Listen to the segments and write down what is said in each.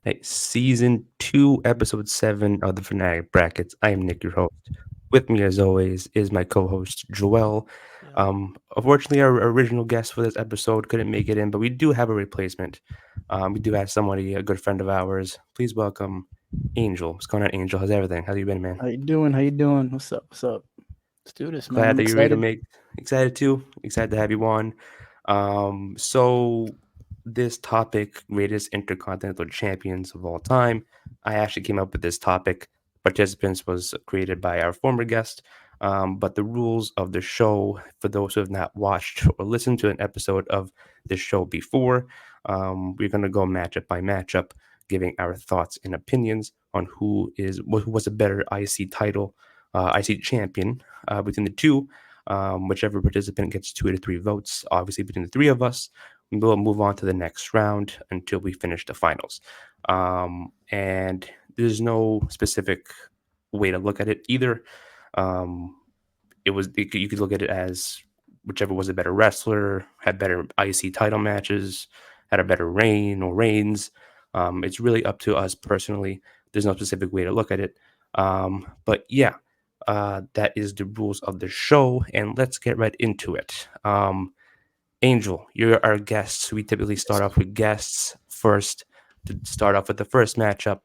Hey, season 2, episode 7 of the Fanatic Brackets. I am Nick, your host. With me, as always, is my co-host Joel. Yep. Unfortunately, our original guest for this episode couldn't make it in, but we do have a replacement. We do have somebody, a good friend of ours. Please welcome Angel. What's going on, Angel? How's everything? How you been, man? How you doing? How you doing? What's up? What's up? Let's do this, man. Glad I'm that you're ready to excited. make. Excited too. Excited to have you on. So this topic, greatest intercontinental champions of all time. I actually came up with this topic. Participants was created by our former guest. But the rules of the show, for those who have not watched or listened to an episode of this show before, we're gonna go matchup by matchup, giving our thoughts and opinions on who was a better IC title, IC champion between the two. Whichever participant gets 2 to 3 votes, obviously between the three of us, we'll move on to the next round until we finish the finals. And there's no specific way to look at it either. Um, you could look at it as whichever was a better wrestler, had better IC title matches, had a better reign or reigns. It's really up to us personally. There's no specific way to look at it. But yeah, that is the rules of the show, and let's get right into it. Angel, you're our guest. We typically start off with guests first to start off with the first matchup.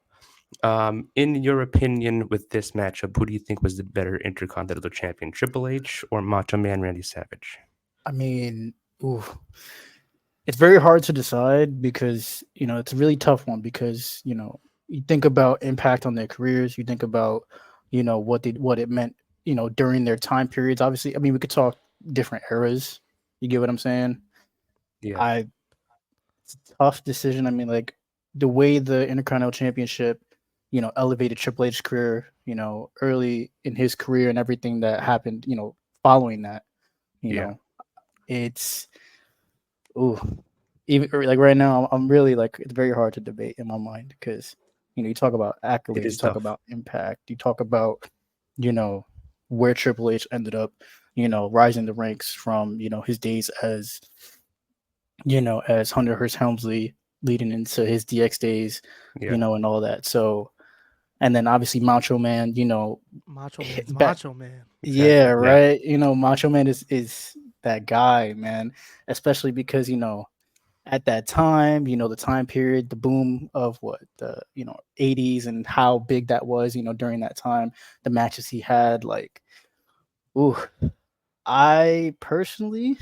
In your opinion, with this matchup, who do you think was the better Intercontinental Champion, Triple H or Macho Man Randy Savage? I mean, ooh, it's very hard to decide because it's a really tough one because you think about impact on their careers, you think about what it meant during their time periods. Obviously, I mean we could talk different eras. You get what I'm saying? Yeah, I It's a tough decision. I mean, like the way the Intercontinental Championship, elevated Triple H's career, early in his career and everything that happened, following that, you yeah, know, it's ooh, even or, like right now, I'm really like it's very hard to debate in my mind because you talk about it accolades, you is talk tough. about impact, you talk about you know where Triple H ended up, rising the ranks from his days as Hunter Hearst Helmsley leading into his DX days, Yeah, and all that. So, and then obviously Macho Man, Macho Man's back, Macho Man. yeah, exactly. Yeah, right. Macho Man is that guy, man. Especially because at that time, the time period, the boom of what the 80s and how big that was, during that time, the matches he had, like, ooh, I personally,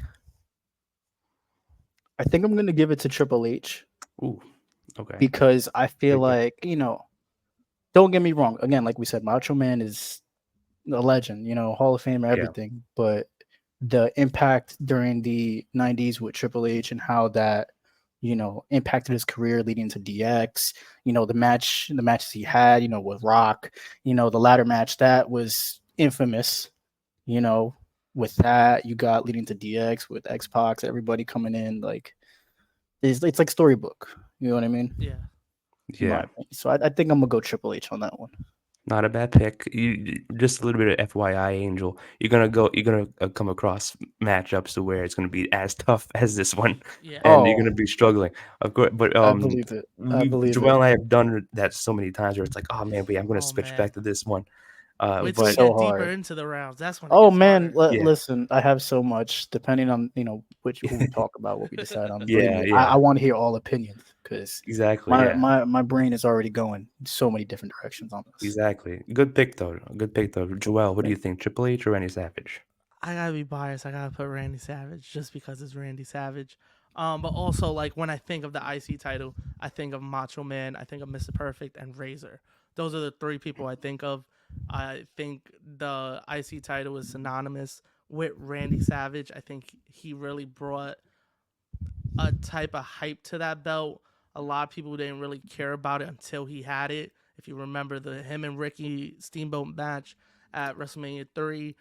I think I'm gonna give it to Triple H ooh, okay, because I feel good guess. like don't get me wrong. Again, like we said, Macho Man is a legend, Hall of Fame, Yeah, everything. But the impact during the '90s with Triple H and how that impacted his career leading to DX. The matches he had, with Rock. The ladder match that was infamous. You know, with that you got leading to DX with X Pac, everybody coming in like it's like storybook. You know what I mean? Yeah. In my yeah. opinion. So I think I'm gonna go Triple H on that one. Not a bad pick. Just a little bit of FYI, Angel. You're gonna come across matchups to where it's gonna be as tough as this one, Yeah. and you're Oh, gonna be struggling. Of course, but I believe it. I believe Joel it. and I have done that so many times where it's like, oh man, wait, I'm gonna Oh switch man. back to this one. Wait till It's we But so get deeper hard. into the rounds. That's when it Oh gets man, harder. yeah, listen, I have so much depending on which who we talk about, what we decide on. Believe yeah, me, I yeah, want to hear all opinions because exactly, my yeah. my my brain is already going so many different directions on this. Exactly. Good pick though. Good pick though. Joel, what do you Thank think? Triple H or Randy Savage? I gotta be biased. I gotta put Randy Savage just because it's Randy Savage. But also like when I think of the IC title, I think of Macho Man, I think of Mr. Perfect, and Razor. Those are the three people I think of. I think the IC title is synonymous with Randy Savage. I think he really brought a type of hype to that belt. A lot of people didn't really care about it until he had it. If you remember the him and Ricky Steamboat match at WrestleMania 3,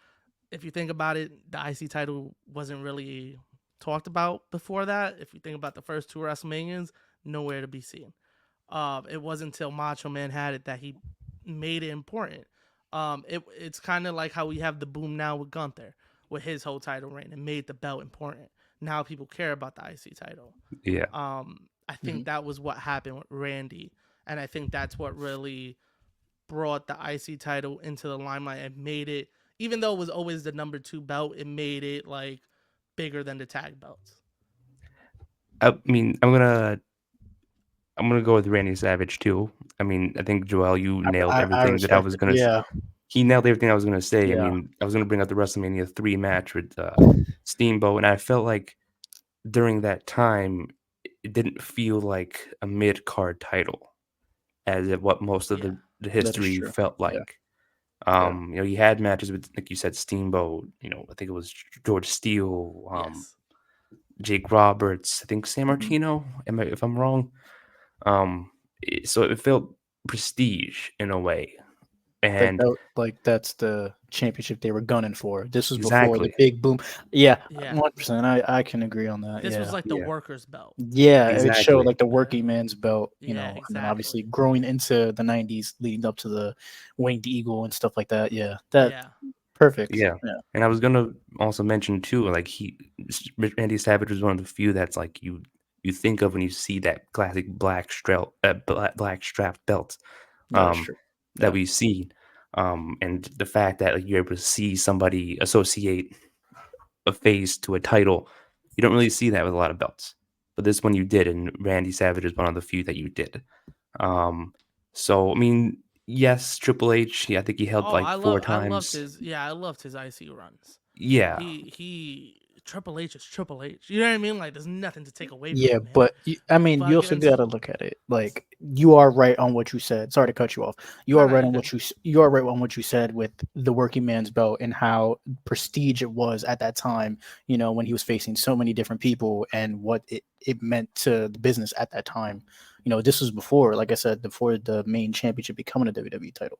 if you think about it, the IC title wasn't really talked about before that. If you think about the first two WrestleManias, nowhere to be seen. It wasn't until Macho Man had it that he made it important. It's kind of like how we have the boom now with Gunther with his whole title reign. It made the belt important. Now people care about the IC title. Yeah. I hmm think that was what happened with Randy. and I think that's what really brought the IC title into the limelight and made it, even though it was always the number 2 belt, it made it like bigger than the tag belts. I mean, I'm gonna go with Randy Savage too. I mean, I think Joel, you nailed I everything that I respect was it. gonna. Yeah, He nailed everything I was gonna say. I yeah, mean, I was gonna bring up the WrestleMania 3 match with Steamboat, and I felt like during that time, it didn't feel like a mid card title, as if what most of Yeah. the that is history true. felt Yeah, like. yeah, You had matches with, like you said, Steamboat. I think it was George Steele, Yes. Jake Roberts. I think San mhm. Martino. If I'm wrong? So it felt prestige in a way, and Like that's the championship they were gunning for. This was before the exactly, big boom. Yeah, Yeah. 100%. I can agree on that. This was Yeah. like the yeah, workers' belt. Yeah, it showed exactly, like the Yeah. working man's belt, Yeah, and then obviously exactly. growing into the 90s leading up to the Winged Eagle and stuff like that. Yeah. That Yeah. perfect. yeah. Yeah. And I was gonna also mention too, like Randy Savage was one of the few that's like you think of when you see that classic black strap belt, That is um, true. that Yeah. we've seen, and the fact that like, you're able to see somebody associate a face to a title, you don't really see that with a lot of belts. But this one you did, and Randy Savage is one of the few that you did. Um, so I mean, yes, Triple H, yeah, I think he held Oh, like four I loved times. his I loved his IC runs. Yeah, He Triple H is Triple H. You know what I mean? Like there's nothing to take away from Yeah, him, man. but I mean, But you also against got to look at it. Like you are right on what you said. Sorry to cut you off. You no, are no, right you on good. you are right on what you said with the working man's belt and how prestige it was at that time. When he was facing so many different people and what it meant to the business at that time. This was before, like I said, before the main championship becoming a WWE title.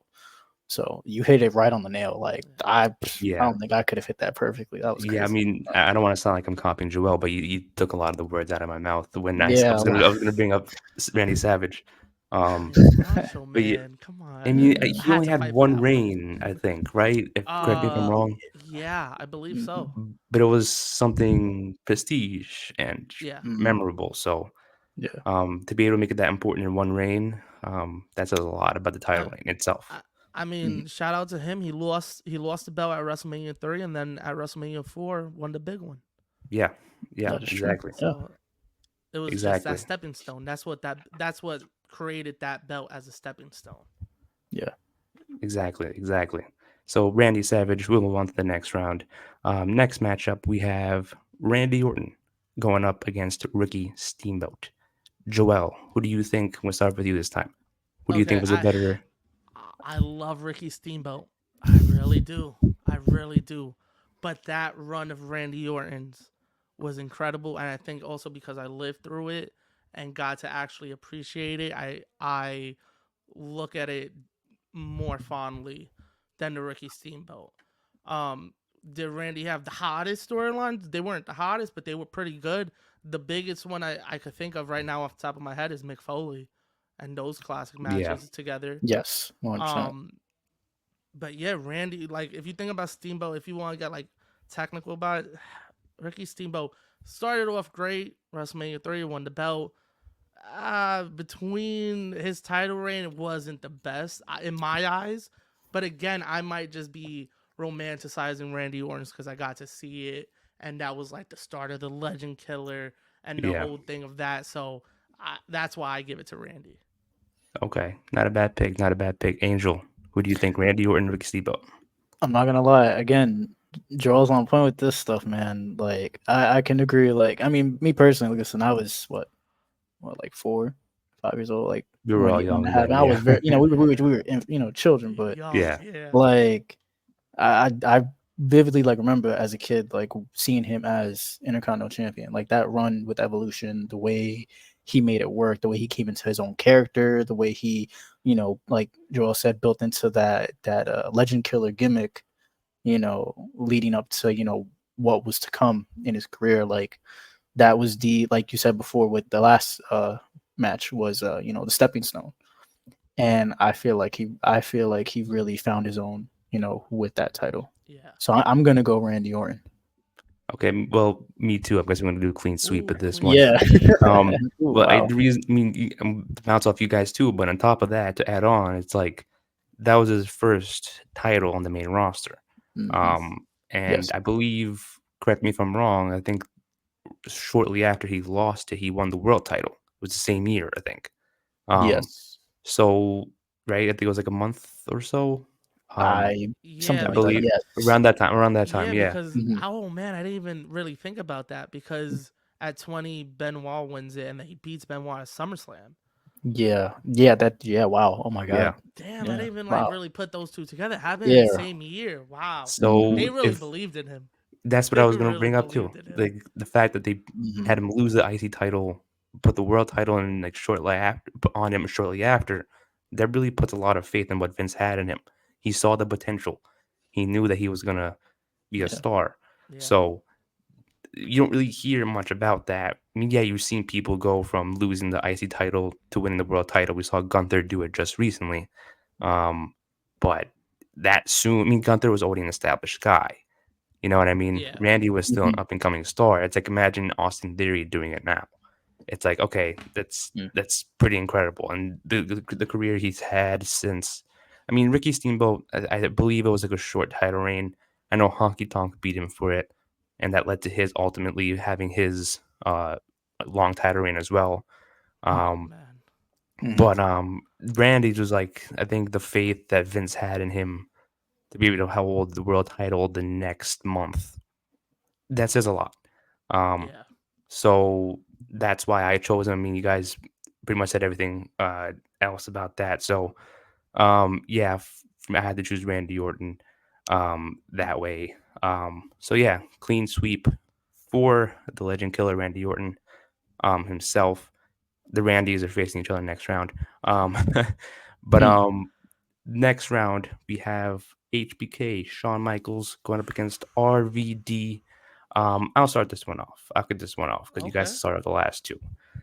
So you hit it right on the nail. Like I yeah, don't think I could have hit that perfectly. That was yeah. I crazy. mean, I don't want to sound like I'm copying Joel, but you took a lot of the words out of my mouth when I Yeah, was gonna bring up Randy Savage. Um, Yeah, Macho but yeah, Man, come I on. mean, yeah. I he had only to had fight for one that one. reign, I think, right? If correct me if I'm Uh, wrong. yeah, I believe Mhm, so. But it was something prestige and Yeah. mhm. memorable. So Yeah. to be able to make it that important in one reign, that says a lot about the title I, reign itself. I I Mhm. mean, shout out to him. He lost the belt at WrestleMania 3 and then at WrestleMania 4 won the big one. Yeah, yeah, That is true. exactly, Yeah. So it was just that exactly, stepping stone. That's what created that belt as a stepping stone. Yeah. exactly. So Randy Savage, we'll move on to the next round. Next matchup, we have Randy Orton going up against Ricky Steamboat. Joel, who do you think? We'll start with you this time. Who do you think Okay, was a better? I love Ricky Steamboat. I really do. I really do. But that run of Randy Orton's was incredible, and I think also because I lived through it and got to actually appreciate it, I look at it more fondly than the Ricky Steamboat. Um, did Randy have the hottest storylines? They weren't the hottest, but they were pretty good. The biggest one I could think of right now off the top of my head is Mick Foley and those classic Yeah, matches together. Yes. 100%. Um, but yeah, Randy, like if you think about Steamboat, if you want to get like technical about it, Ricky Steamboat started off great. WrestleMania 3 won the belt. Between his title reign, it wasn't the best in my eyes. But again, I might just be romanticizing Randy Orton because I got to see it, and that was like the start of the Legend Killer and the yeah. whole thing of that. So that's why I give it to Randy. Okay, not a bad pick. Not a bad pick. Angel, who do you think? Randy Orton, Ricky Steamboat? I'm not gonna lie. Again, Joel's on point with this stuff, man. Like I can agree. Like I mean, me personally, listen, I was like 4, 5 years old, like We were when all when it young then. happened. I Yeah, was very, we were children, but Young, yeah, yeah. like I vividly like remember as a kid like seeing him as Intercontinental champion, like that run with Evolution, the way he made it work, the way he came into his own character, the way he, like Joel said, built into that Legend Killer gimmick, leading up to what was to come in his career. Like that was the like you said before with the last match was the stepping stone, and I feel like he really found his own with that title. Yeah. So I'm gonna go Randy Orton. Okay, well, me too. I guess I'm gonna do a clean sweep Ooh, of this clean one. Yeah. sweep. Ooh, But wow. the reason, I mean, to bounce off you guys too. But on top of that, to add on, it's like that was his first title on the main roster. Mhm. Um, and Yes. I believe, correct me if I'm wrong. I think shortly after he lost it, he won the world title. It was the same year, I think. Um, Yes. so right, I think it was like a month or so. Um, I Yeah, something I like that. believe because Yes. around that time, yeah, yeah. because Mhm. oh man, I didn't even really think about that because at 20 Benoit wins it and then he beats Benoit at SummerSlam. Yeah. Yeah. That. Yeah. Wow. Oh my Yeah. God. Damn, I Yeah. didn't even like Wow. really put those two together. Happened in the Yeah. same year. Wow. Mhm. They So really if believed in him. that's what I They was gonna really bring up too, believed in him. like the fact that they Mhm. had him lose the IC title, put the world title in like shortly after on him shortly after, that really puts a lot of faith in what Vince had in him. He saw the potential. He knew that he was gonna be a Yeah. star. Yeah. So you don't really hear much about that. I mean, yeah, you've seen people go from losing the IC title to winning the world title. We saw Gunther do it just recently. Um, but that soon, I mean, Gunther was already an established guy. You know what I mean? Yeah. Randy was still an Mhm. up and coming star. It's like imagine Austin Theory doing it now. It's like okay, Mm. that's pretty incredible, and the career he's had since. I mean, Ricky Steamboat, I believe it was like a short title reign. I know Honky Tonk beat him for it, and that led to his ultimately having his long title reign as well. Oh Um, man. Mhm. but Randy's was like I think the faith that Vince had in him to be able to hold the world title the next month. That says a lot. Um, Yeah. so that's why I chose him. I mean, you guys pretty much said everything else about that. So yeah, I had to choose Randy Orton that way. So yeah, clean sweep for the Legend Killer Randy Orton himself. The Randys are facing each other next round. But Mm. next round we have HBK Shawn Michaels going up against RVD. I'll start this one off. I'll get this one off because you guys Okay. started the last two.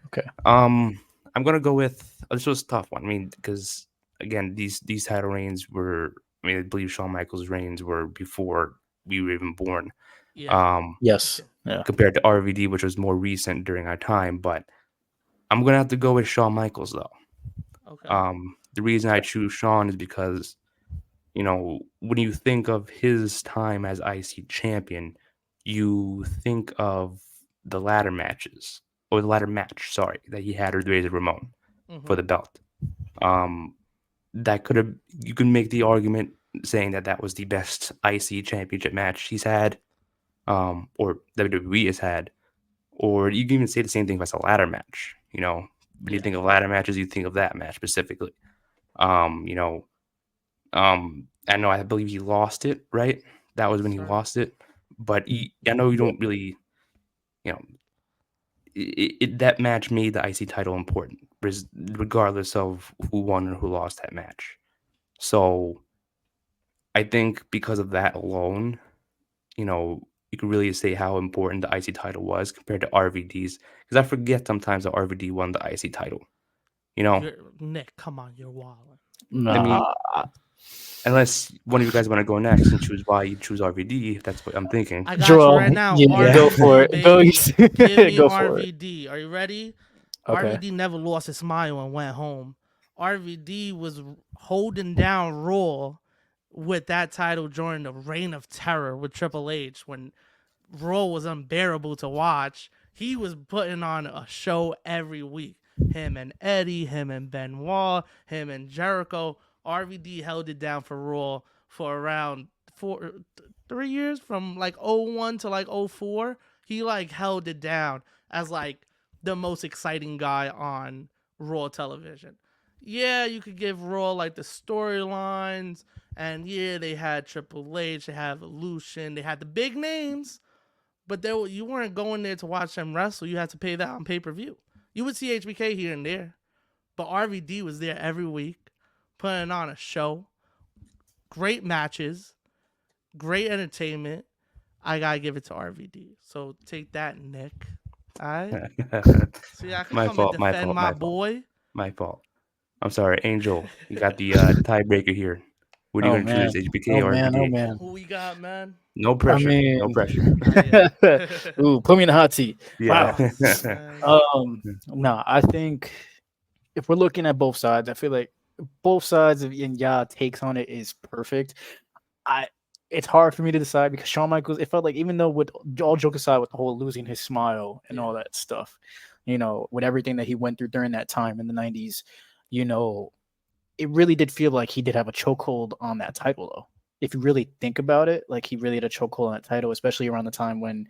Okay. I'm gonna go with this was a tough one. I mean, because again, these title reigns were. I mean, I believe Shawn Michaels' reigns were before we were even born. Yeah. Um, Yes. Yeah. compared to RVD, which was more recent during our time. But I'm gonna have to go with Shawn Michaels though. Okay. The reason I Okay. choose Shawn is because when you think of his time as IC champion, you think of the ladder matches or the ladder match, sorry, that he had with Razor Ramon for Mhm. the belt. Um, that could have you could make the argument saying that that was the best IC championship match he's had, or WWE has had, or you can even say the same thing if it's a ladder match. When you Yeah. think of ladder matches, you think of that match specifically. Um, you know, I know I believe he lost it, right? That was Yes, when he sir. lost it. But Mhm. I know you Yeah. don't really, you know, that match made the IC title important, regardless of who won or who lost that match. So I think because of that alone, you could really say how important the IC title was compared to RVD's. Because I forget sometimes that RVD won the IC title. You know, You're Nick, come on, you're wilding. I mean, Nah. unless one of you guys want to go next and choose why you choose RVD, if that's what I'm thinking. I got you right Joel. now. Yeah. Yeah. Go for RVD, it. Go. baby. Give me Go for it. RVD. Are you ready? Okay. RVD never lost his smile and went home. RVD was holding down Raw with that title during the Reign of Terror with Triple H when Raw was unbearable to watch. He was putting on a show every week. Him and Eddie, him and Benoit, him and Jericho. RVD held it down for Raw for around 3 years from like '01 to like '04. He like held it down as like the most exciting guy on Raw television. Yeah, you could give Raw like the storylines, and yeah, they had Triple H, they had Evolution, they had the big names, but you weren't going there to watch them wrestle. You had to pay that on pay per view. You would see HBK here and there, but RVD was there every week, putting on a show, great matches, great entertainment. I gotta give it to RVD. So take that, Nick. All right. See, I could My come and fault, my defend fault, my my fault, boy. my fault. I'm sorry, Angel. You got the tiebreaker here. What are you Oh gonna choose, man. HBK Oh or man. Oh RVD? man. Who we got, man? No I pressure. No mean, pressure. Yeah. ooh, put me in the hot seat. Yeah. Wow. Man. No, I think if we're looking at both sides, I feel like both sides of Ya takes on it is perfect. I It's hard for me to decide because Shawn Michaels, it felt like even though with all joke aside with the whole losing his smile and all Yeah. that stuff, with everything that he went through during that time in the 90s, you know, it really did feel like he did have a chokehold on that title though. If you really think about it, like he really had a chokehold on that title, especially around the time when,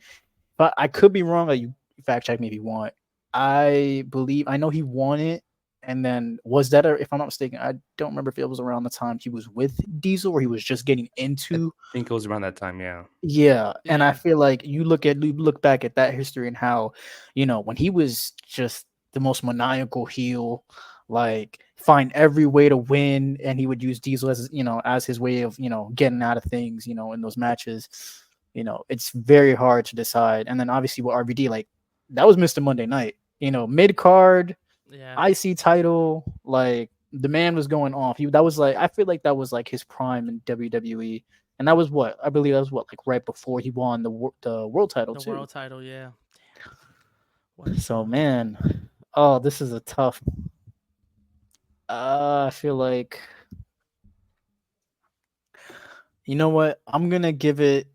but I could be wrong. Like you fact check me if you want. I know he won it, and then was that, if I'm not mistaken, I don't remember if it was around the time he was with Diesel or he was just getting I into. think it was around that time, yeah. Yeah, and I Yeah. feel like you look back at that history and how, when he was just the most maniacal heel, like find every way to win, and he would use Diesel as as his way of getting out of things, in those matches. It's very hard to decide. And then obviously with RVD, like that was Mr. Monday Night, mid card, Yeah. IC title, like the man was going off. That was like I feel like that was like his prime in WWE, and that was what I believe that was what like right before he won the world title The too. world title, yeah. What a So show. man, oh, this is a tough. I feel like you know what I'm gonna give it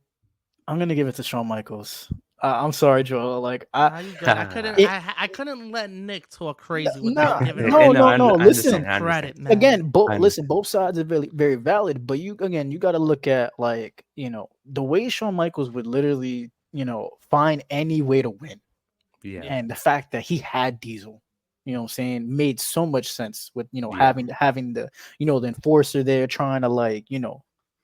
to Shawn Michaels. I'm sorry, Joel. Like Nah, you good. I couldn't it, I couldn't let Nick talk crazy no, without giving him no, No, no, no. I some Listen, understand. I understand. credit, man. again, I listen, understand. both sides are very, very valid, but you got to look at like the way Shawn Michaels would literally find any way to win, Yeah. Yeah. and the fact that he had Diesel, what I'm saying, made so much sense with Yeah. having the the enforcer there trying to like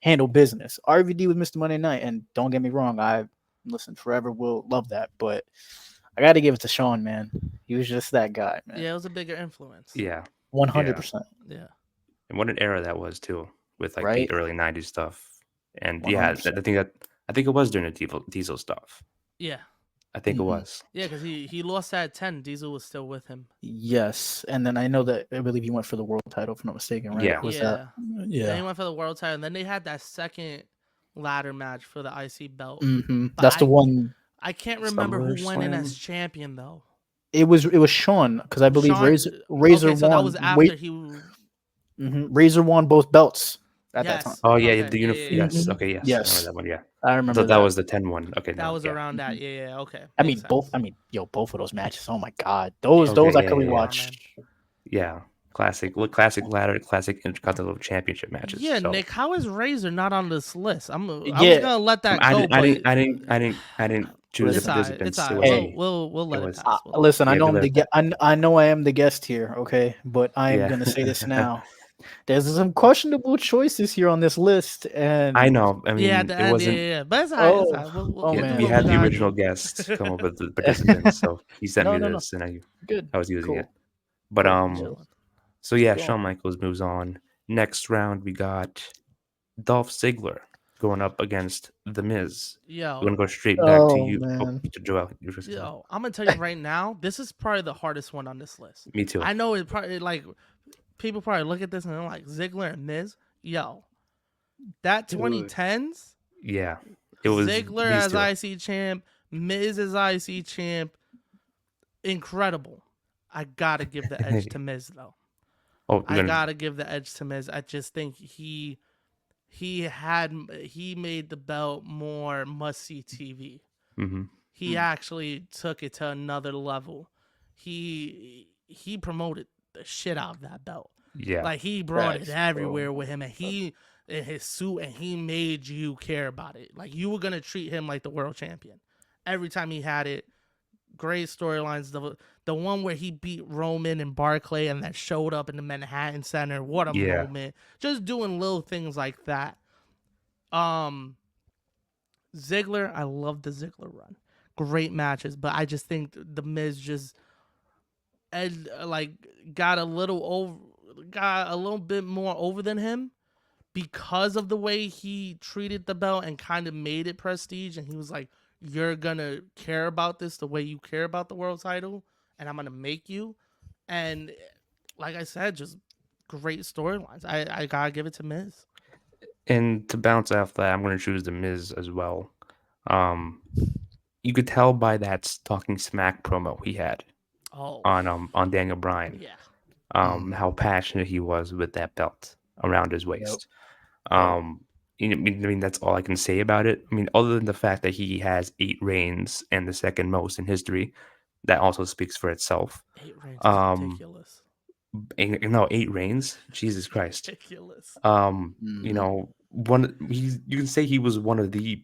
handle business. RVD with Mr. Monday Night, and don't get me wrong, I listen forever will love that, but I got to give it to Shawn, man. He was just that guy, man. Yeah, it was a bigger influence. Yeah. Yeah. 100%, Yeah. And what an era that was too, with like right? the early '90s stuff. And yeah, 100%. I think it was during the Diesel stuff. Yeah. I think it Mhm. was. Yeah, because he lost at 10. Diesel was still with him. Yes, and then I know that I believe he went for the world title, if I'm not mistaken, right? Yeah. Was that? Yeah. Then he Yeah. went for the world title. And then they had that second ladder match for the IC belt. But That's the one. I can't remember who went in as SummerSlam. champion though. It was Sean because I believe Sean. Razor Okay, so that was won. after Wait, he. Razor won both belts at that time. Yes. Oh yeah, Okay. Yeah. Yeah. Yeah. yes. Mhm. Okay, yes. I remember Yes, that one. Yeah. I I remember thought that that. was the 10 one. Okay, That no. was Yeah. around that. Mhm. Yeah. Yeah. Okay. I Makes mean, both. sense. I mean, both of those matches. Oh my god, Yeah. those Okay, I yeah, could yeah, yeah. Nah, rewatch. man. Yeah. Classic ladder, classic Intercontinental Championship matches. Yeah, So Nick. How is Razor not on this list? I was Yeah, gonna let that I go, didn't, I but didn't, I didn't, I didn't, I didn't choose the it's listen. alright. It's participants. It alright. was Hey, me. We'll It let it was. pass. We'll let it listen. pass. I Yeah, know we I'm let the it pass. I know I am the guest here. Okay, but I am Yeah. gonna say this now. There's some questionable choices here on this list, I and know. I Yeah, at mean, the it end. Yeah. wasn't. Yeah. But it's alright. It's oh, alright. oh We'll do We man. what we had the gotta original do. guest come up with the participants, so he sent No, me no, no. this, and Good, I was using it. cool, But cool. Chilling. so yeah, Go on. Shawn Michaels moves on. Next round, we got Dolph Ziggler going up against The Miz. We're Yo, gonna go straight back to Oh you. Oh, man. to Joel. You were gonna say something. yo, I'm gonna tell you right now. This is probably the hardest one on this list. Me too. I know it probably like people probably look at this and they're like Ziggler and Miz. Yo, that Dude. 2010s Yeah, it was Ziggler these as two. IC champ, Miz as IC champ, incredible. I gotta give the edge to Miz though. Oh, we're I gonna. gotta give the edge to Miz. I just think he made the belt more must see TV. Mm-hmm. He actually took it to another level. He promoted the shit out of that belt. Yeah, Like he brought it Facts, bro. everywhere with him, and he in his suit, and he made you care about it. Like you were gonna treat him like the world champion every time he had it. Great storylines. The one where he beat Roman and Barclay and that showed up in the Manhattan Center. What a yeah, moment. Just doing little things like that. Um Ziggler, I love the Ziggler run. Great matches, but I just think the Miz just like got a little bit more over than him because of the way he treated the belt and kind of made it prestige. And he was like, "You're gonna care about this the way you care about the world title, and I'm gonna make you." And like I said, just great storylines. I gotta give it to Miz. And to bounce off that, I'm going to choose the Miz as well. Um, you could tell by that talking smack promo he had Oh, on Daniel Bryan, yeah. how passionate he was with that belt around his Yep. waist. Yep. Um, I mean, that's all I can say about it. I mean, other than the fact that he has 8 reigns and the second most in history, that also speaks for itself. 8 reigns is Um, ridiculous. no, 8 reigns, Jesus Christ. Ridiculous. You can say he was one of the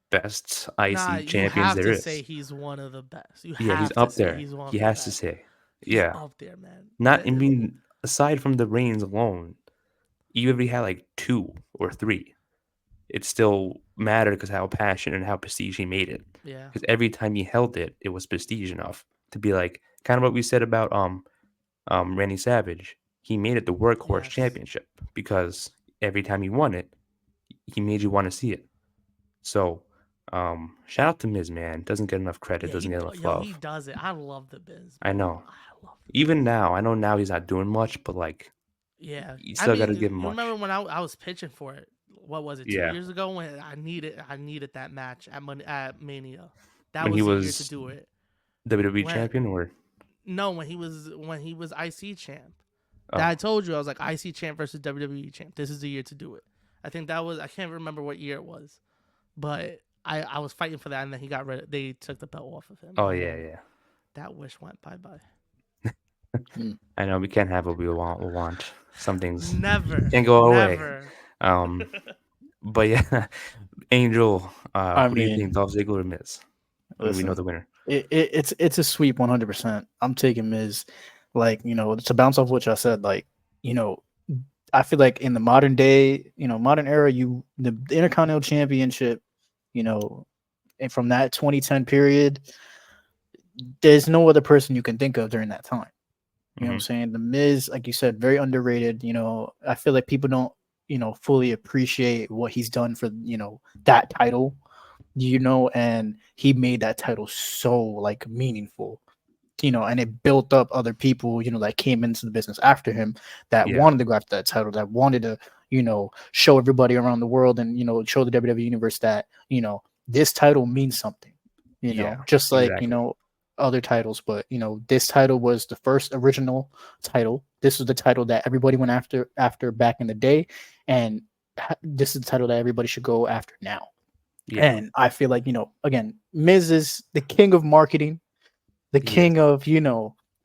best Nah, IC you champions have there to say is. he's one of the best. You Yeah, he's have to up say there. he's one of He the has to best. say, He's yeah. up there, man. Not, I mean, aside from the reigns alone, even if he had like 2 or 3, it still mattered because how passionate and how prestige he made it. Yeah. Because every time he held it, it was prestige enough to be like kind of what we said about Randy Savage. He made it the workhorse Yes. championship because every time he won it, he made you want to see it. So, shout out to Miz, man. Doesn't get enough credit, Yeah, doesn't get enough he love. does it. I love the Biz, I man. know. I love the Even Biz. now, I know now he's not doing much, but like Yeah. you I still got to mean, give him you much. remember when I was pitching for it? What was it? Two Yeah, years ago when I needed that match at Mania. That when he was the year to was do it. WWE When champion, or no, when he was IC champ. That oh, I told you I was like IC champ versus WWE champ. This is the year to do it. I think that was I can't remember what year it was, but I was fighting for that, and then he got rid. They took the belt off of him, oh and yeah, then yeah. that wish went bye bye. Mm. I know we can't have what we want. We want some things Never, can't go away. never. Um, but yeah, Angel. I Who do you think, mean, Dolph Ziggler or Miz? I mean, we know listen, the winner. it's a sweep 100%. I'm taking Miz. Like, to bounce off what I said, like, you know, I feel like in the modern day, modern era, the Intercontinental Championship, you know, and from that 2010 period, there's no other person you can think of during that time. You know what I'm Hmm. saying? The Miz, like you said, very underrated. I feel like people don't, fully appreciate what he's done for, that title, and he made that title so like meaningful, and it built up other people, that came into the business after him that Yeah, wanted to go after that title, that wanted to, show everybody around the world and, show the WWE universe that, this title means something, yeah, just like, exactly. other titles. But, this title was the first original title. This was the title that everybody went after back in the day. And this is the title that everybody should go after now. Yeah, And I feel like, again, Miz is the king of marketing, the he is. king of,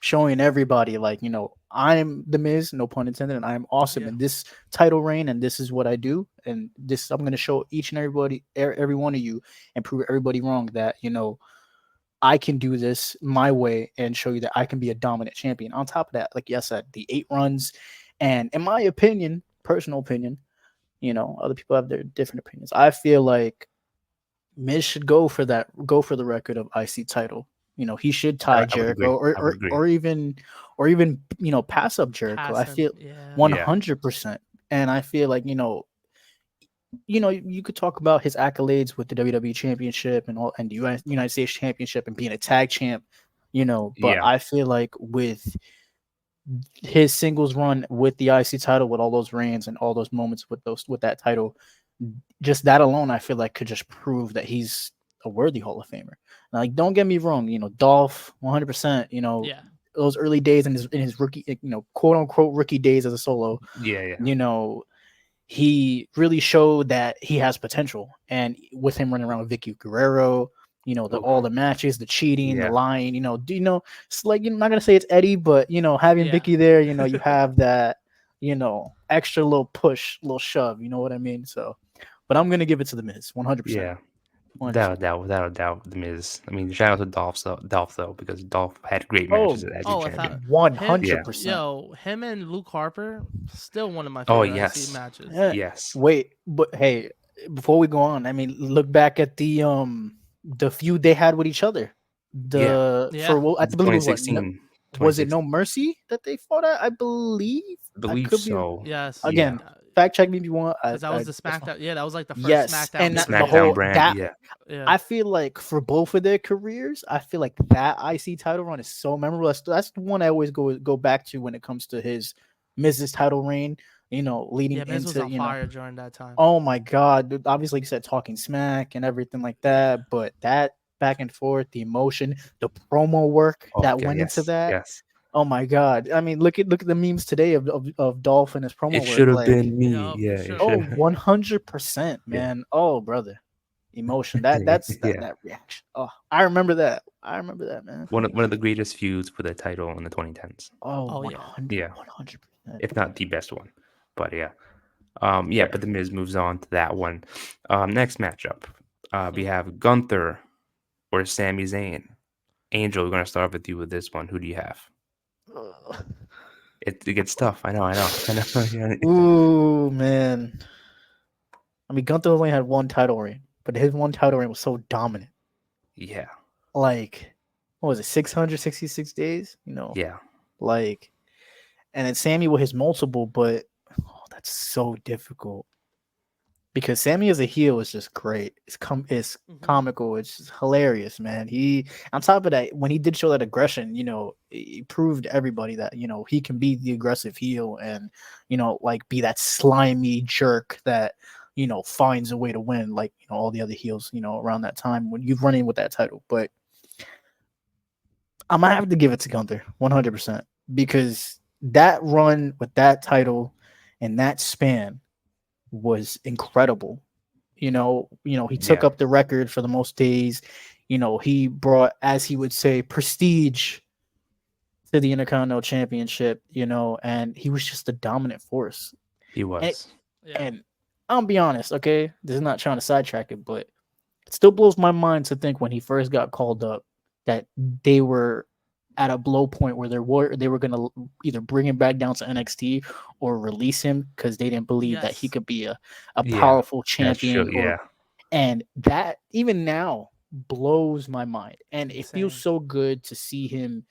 showing everybody like, I'm the Miz, no pun intended, and I'm awesome Yeah, in this title reign, and this is what I do, and this I'm gonna show each and everybody, every one of you, and prove everybody wrong that I can do this my way and show you that I can be a dominant champion. On top of that, like yes, I said, the 8 runs, and in my opinion, personal opinion, other people have their different opinions. I feel like Miz should go for the record of IC title. He should tie I would agree. Jericho or I would or, agree. or even or even pass up Jericho. pass I him. feel Yeah, 100%. And I feel like, you could talk about his accolades with the WWE championship and all and the United States championship and being a tag champ, but Yeah. I feel like with his singles run with the IC title, with all those reigns and all those moments with that title, just that alone, I feel like could just prove that he's a worthy Hall of Famer. Like, don't get me wrong, Dolph, 100%. yeah, Those early days in his rookie, quote unquote rookie days as a solo, Yeah, yeah. you know, he really showed that he has potential. And with him running around with Vicky Guerrero, all Oof. the matches, the cheating, the Yeah. lying, it's like, I'm not gonna say it's Eddie, but having yeah. Vicky there, you have that, extra little push, little shove, you know what I mean? So, but I'm gonna give it to the Miz, 100%, Yeah. 100%. Without a doubt, the Miz. I mean, shout out to Dolph though, because Dolph had great Oh, matches as a Oh, champion. him, 100%. him and Luke Harper, still one of my Oh favorite IC yes, matches. Yeah. yes, Wait, but hey, before we go on, I mean, look back at the feud they had with each other. yeah. Yeah, I believe it was what? 2016, Was it No 2016. Mercy that they fought at? I believe. I Believe could be so. yes, Yeah. again. Fact check me if you want. because that was the That's fine. SmackDown. Yeah, that was like the first Yes, SmackDown and pay that, per the view. SmackDown whole brand. that Yeah. Yeah, I feel like for both of their careers, I feel like that IC title run is so memorable. That's the one I always go back to when it comes to his Mrs. title reign. leading Yeah, Miz was into, on fire during that time. oh my God, dude, obviously, like you said, talking smack and everything like that. But that back and forth, the emotion, the promo work Oh that god, went into yes, that. yes. Oh my God. I mean, look at the memes today of Dolph and his promo It work. should have Like, been me. Yup, it Yeah, it should have oh, should. been. 100%, Yeah, man. Oh, brother. Emotion. That's that yeah. that reaction. Oh, I remember that. I remember that, man. One of the greatest feuds for the title in the 2010s. Oh, Oh yeah. 100, Yeah, 100%. if not the best one. But yeah, yeah. Fair. But the Miz moves on to that one. Next matchup, we Hmm. have Gunther or Sami Zayn. Angel, we're gonna start with you with this one. Who do you have? Ugh. It gets tough. I know. I know. I know. Yeah. Ooh, man. I mean, Gunther only had one title reign, but his one title reign was so dominant. Yeah. Like, what was it, 666 days? Yeah. Like, and then Sammy with his multiple, but that's so difficult because Sammy as a heel is just great. It's Hmm. comical. It's just hilarious, man. He on top of that, when he did show that aggression, he proved to everybody that he can be the aggressive heel and like be that slimy jerk that finds a way to win, like all the other heels around that time when you've run in with that title. But I might have to give it to Gunther 100% because that run with that title and that span was incredible. He took Yeah. up the record for the most days. He brought, as he would say, prestige to the Intercontinental Championship, and he was just a dominant force. He And, was. Yeah. and I'll be honest, okay? This is not trying to sidetrack it, but it still blows my mind to think when he first got called up that they were at a blow point where they were going to either bring him back down to NXT or release him because they didn't believe that he Yes. could be a Yeah. powerful That's true. champion. Or Yeah. And that even now blows my mind, and it feels Insane. so good to see him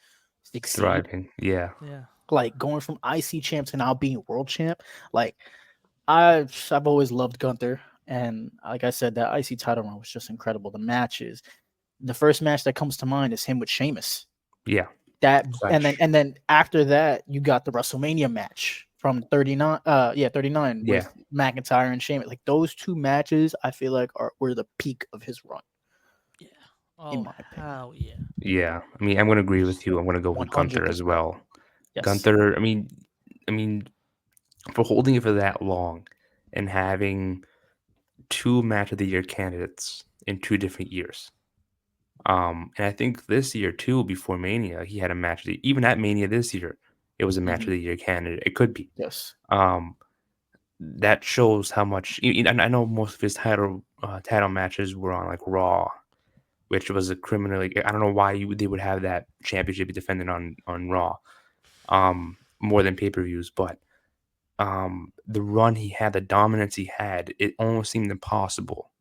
succeed, Thriving. Yeah. Yeah. like going from IC champ to now being world champ. Like, I've always loved Gunther, and like I said, that IC title run was just incredible. The matches, the first match that comes to mind is him with Sheamus. Yeah. That and then Clutch. and then after that, you got the WrestleMania match from 39. 39 Yeah. with McIntyre and Sheamus. Like those two matches, I feel like were the peak of his run, Yeah. in Oh my opinion. hell yeah. Yeah. I mean, I'm gonna agree with you. I'm gonna go with Gunther as 100%. well. Yes. Gunther. I mean, for holding it for that long and having two match of the year candidates in 2 different years. And I think this year too, before Mania, he had a match. Even at Mania this year, it was a match Mhm. of the year candidate. It could be. Yes. Um, that shows how much. And I know most of his title matches were on like Raw, which was a criminally. I don't know why they would have that championship be defended on Raw, more than pay per views. But the run he had, the dominance he had, it almost seemed impossible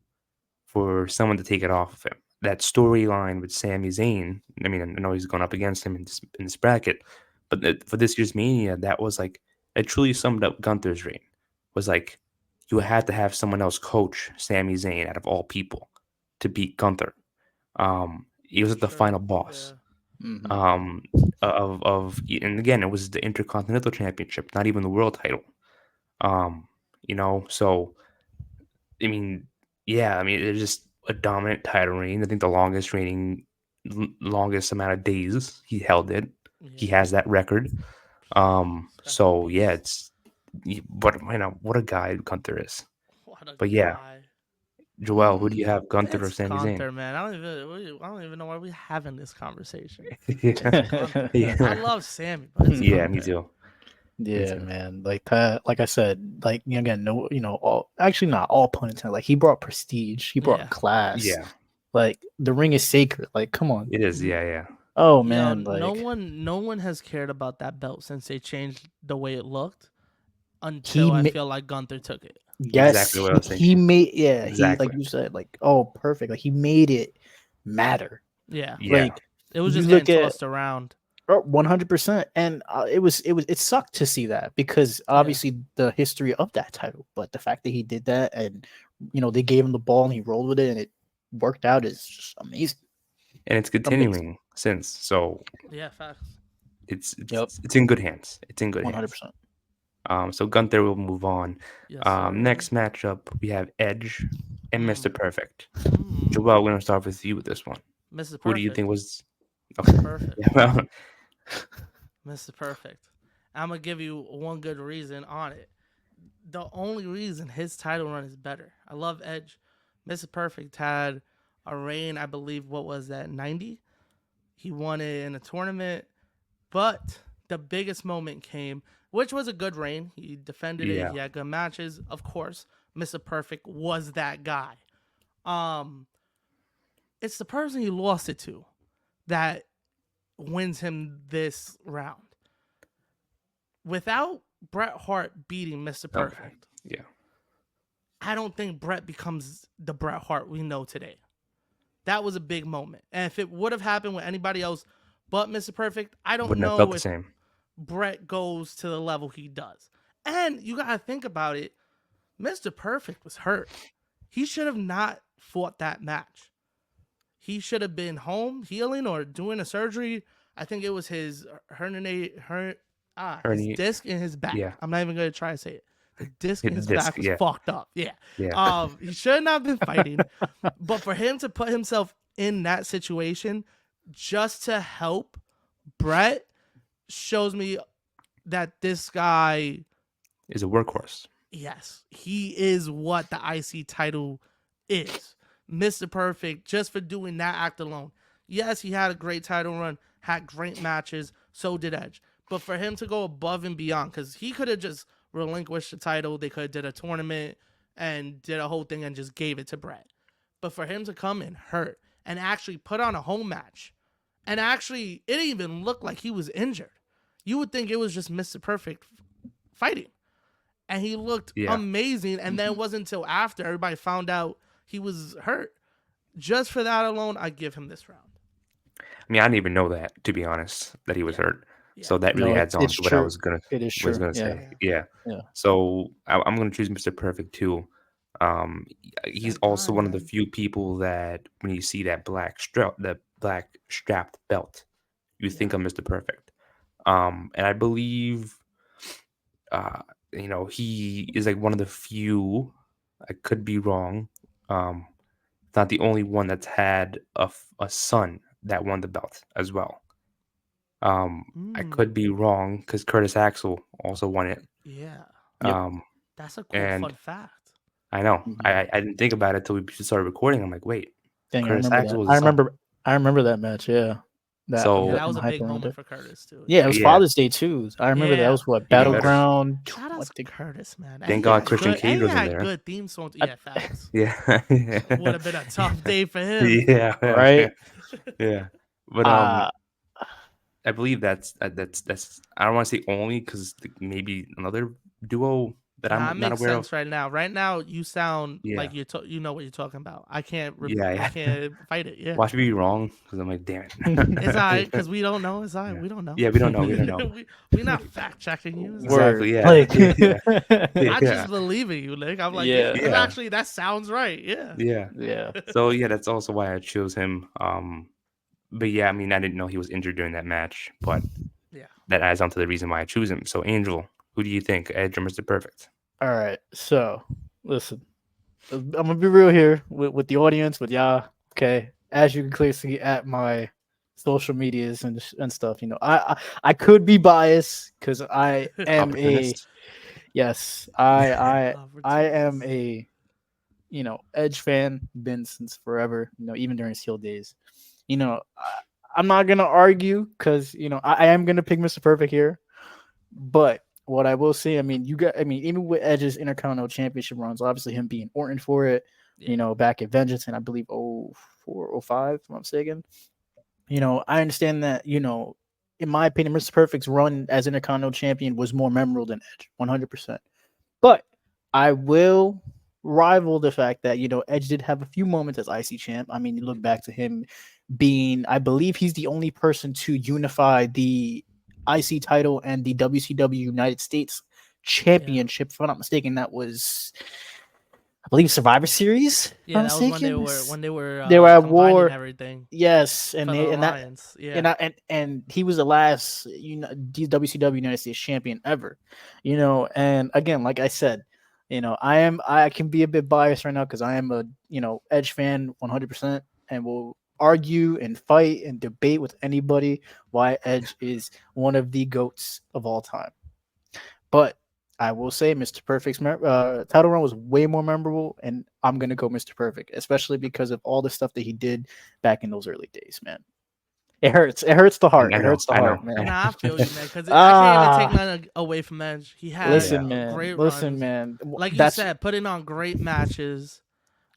for someone to take it off of him. That storyline with Sami Zayn, I mean, I know he's going up against him in this bracket, but for this year's Mania, that was like, it truly summed up Gunther's reign. Was like, you had to have someone else coach Sami Zayn out of all people to beat Gunther. He was For like the sure. final boss. Yeah. Hmm. Um, and again, it was the Intercontinental Championship, not even the world title. So I mean, yeah, I mean, it's just a dominant title reign. I think the longest amount of days he held it. He Yeah. has that record. Definitely a So yeah, beast. but what a guy Gunther is. What a But yeah, guy. Joel, who do you have, Gunther or It's Sami Zayn? Gunther, man. I don't even know why we're having this conversation. Yeah, It's Gunther, man. I yeah, love Sammy, but it's yeah, me Gunther. too. Me Yeah, too. man. Like that, like I said, like again, no, all actually not all pun intended. Like he brought prestige, he brought Yeah. class. Yeah, Like the ring is sacred. Like, come on. it is. Mhm. Yeah, yeah, Oh Yo, man, like no one has cared about that belt since they changed the way it looked he until I made feel like Gunther took it. yes, exactly what I was he thinking. made he like Exactly. you said, like, oh perfect. Like he made it matter. Yeah. Yeah, Like It was you just getting look at tossed around. 100%, and it sucked to see that because Yeah. obviously the history of that title, but the fact that he did that and they gave him the ball and he rolled with it and it worked out is just amazing. and it's Amazing. continuing since. So Yeah, facts. it's Yep. it's it's in good hands. It's in good hands. 100%. So Gunther will move on. Yes, sir. Next matchup, we have Edge and Mr. Perfect. Mm. Joel, we're going to start with you with this one. Mr. Who do you Perfect. think was... Mr. Okay. Perfect. Yeah, well, Mr. Perfect. I'm gonna give you one good reason on it. The only reason his title run is better. I love Edge. Mr. Perfect had a reign, I believe, what was that, 90? He won it in a tournament. But the biggest moment came, which was a good reign. He defended it. yeah. He had good matches. Of course, Mr. Perfect was that guy. Um, it's the person he lost it to that wins him this round. Without Bret Hart beating Mr. Okay. Perfect, Yeah. I don't think Bret becomes the Bret Hart we know today. That was a big moment. And if it would have happened with anybody else but Mr. Perfect, I don't Wouldn't have felt know the if same. Bret goes to the level he does. And you got to think about it. Mr. Perfect was hurt. He should have not fought that match. He should have been home healing or doing a surgery. I think it was his his disc in his back. Yeah. I'm not even going to try to say it. The disc Hit in the his disc, back was yeah. fucked up. Yeah. Yeah. He should not have been fighting. But for him to put himself in that situation just to help Bret shows me that this guy, Is a workhorse. yes, he is what the IC title is. Mr. Perfect, just for doing that act alone. Yes, he had a great title run, had great matches, so did Edge. But for him to go above and beyond, because he could have just relinquished the title, they could have did a tournament and did a whole thing and just gave it to Bret. But for him to come and hurt and actually put on a home match, and actually, it didn't even look like he was injured. You would think it was just Mr. Perfect fighting. And he looked amazing. And then it wasn't until after everybody found out he was hurt. Just for that alone, I give him this round. I mean, I didn't even know that, to be honest, that he was hurt. Yeah. So that really No, adds on it's to what I true. was gonna It is true. say. Yeah. So I'm gonna choose Mr. Perfect too. He's That also guy, one of the man. few people that when you see that black strapped belt, you think of Mr. Perfect. And I believe, he is like one of the few. I could be wrong. Not the only one that's had a son that won the belt as well. I could be wrong because Curtis Axel also won it. Yeah. Yep. That's a cool, And fun fact. I know Mhm. I didn't think about it until we started recording. I'm like, wait, Dang, I Curtis remember Axel that. was his son. I remember that match. Yeah. So Yeah, that in was the a big Hyperlander. moment for Curtis, too. Yeah, it was yeah, Father's Day too. I remember that. Yeah. That was what even better. Battleground. Shout out to Curtis, man. And Thank he God had Christian good, Cage and he was in had there. good theme songs. Yeah, facts. Yeah, Would have been a tough day for him. yeah, Right? yeah. But I believe that's I don't want to say only because maybe another duo that Nah, it I'm not makes aware of. sense right now. Right now, you sound Yeah. like you know what you're talking about. I can't. Yeah, I can't fight it. Yeah, Watch me be wrong because I'm like, damn it. it's alright because we don't know. It's alright. Yeah. We don't know. Yeah, we don't know. We don't know. we not fact checking you. It's Exactly. Yeah. Like, Yeah. I Yeah. just believe in you, Nick. I'm like, Yeah. yeah, Yeah. actually, that sounds right. Yeah. Yeah. yeah. So yeah, that's also why I chose him. But yeah, I mean, I didn't know he was injured during that match, but Yeah. that adds on to the reason why I choose him. So Angel, who do you think, Edge or Mr. Perfect? All right. So, listen, I'm gonna be real here with the audience, with y'all. Okay, as you can clearly see at my social medias and stuff, I could be biased because I am Opportunist. yes, I am Opportunist. Edge fan, been since forever. Even during his heel days. I'm not gonna argue because I am gonna pick Mr. Perfect here, but what I will say, even with Edge's Intercontinental Championship runs, obviously him being Orton for it, back at Vengeance, and I believe 04, 05, if I'm not mistaken. I understand that, in my opinion, Mr. Perfect's run as Intercontinental Champion was more memorable than Edge, 100%. But I will rival the fact that, Edge did have a few moments as IC champ. I mean, you look back to him being, I believe he's the only person to unify the IC title and the WCW United States Championship. If I'm not mistaken, that was I believe Survivor Series. If Yeah, I'm that was mistaken. when they were They were at combining war. everything Yes, for and the they, alliance. Yeah. and he was the last WCW United States champion ever, And again, like I said, I can be a bit biased right now because I am a Edge fan 100%, and will argue and fight and debate with anybody why Edge is one of the goats of all time. But I will say Mr. Perfect's title run was way more memorable, and I'm gonna go Mr. Perfect, especially because of all the stuff that he did back in those early days, man. It hurts. It hurts the heart. I It know, hurts the I know. heart, man. Nah, I feel you, man. Because I can't even take Ah, nothing away from Edge. He had Yeah. listen, man. great Listen, runs, man. like you That's said, putting on great matches.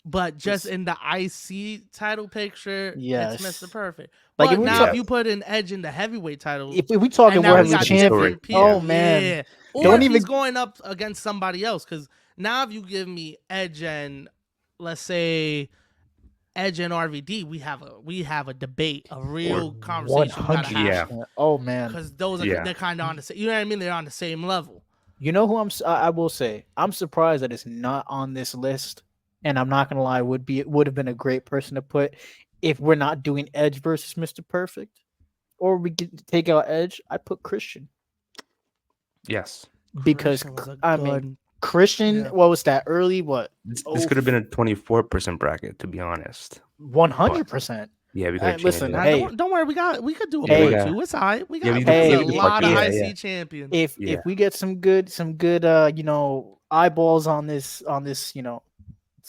But just listen, in the IC title picture, it's Mr. yes. Perfect. Like if But we now, talk, if Yeah, you put in Edge in the heavyweight title, if we and talking now world we that's a heavyweight got different story. champion, different oh people, Yeah, man, yeah. Or don't if he's even. going up against somebody else, because now if you give me Edge and let's say Edge and RVD, we have a debate, a or real One conversation we gotta hundred have, yeah, percent. Oh man, because those are yeah. they're kind of on the same. You know what I mean? They're on the same level. you know who I will say I'm surprised that it's not on this list, and I'm not gonna lie, would have been a great person to put if we're not doing Edge versus Mr. Perfect, or we could take out Edge. I put Christian Yes. because Christian was a I mean good, Christian. yeah. What was that early? What? This Oh, could have been a 24% bracket, to be honest. one But hundred percent. yeah, we could have changed Listen, it. Nah, hey, don't worry. We could do a Yeah, we part hey, got. two. It's alright. We Yeah, got we it's hey. a could do part lot two. of If Yeah, yeah, IC champions. yeah. if we get some good eyeballs on this this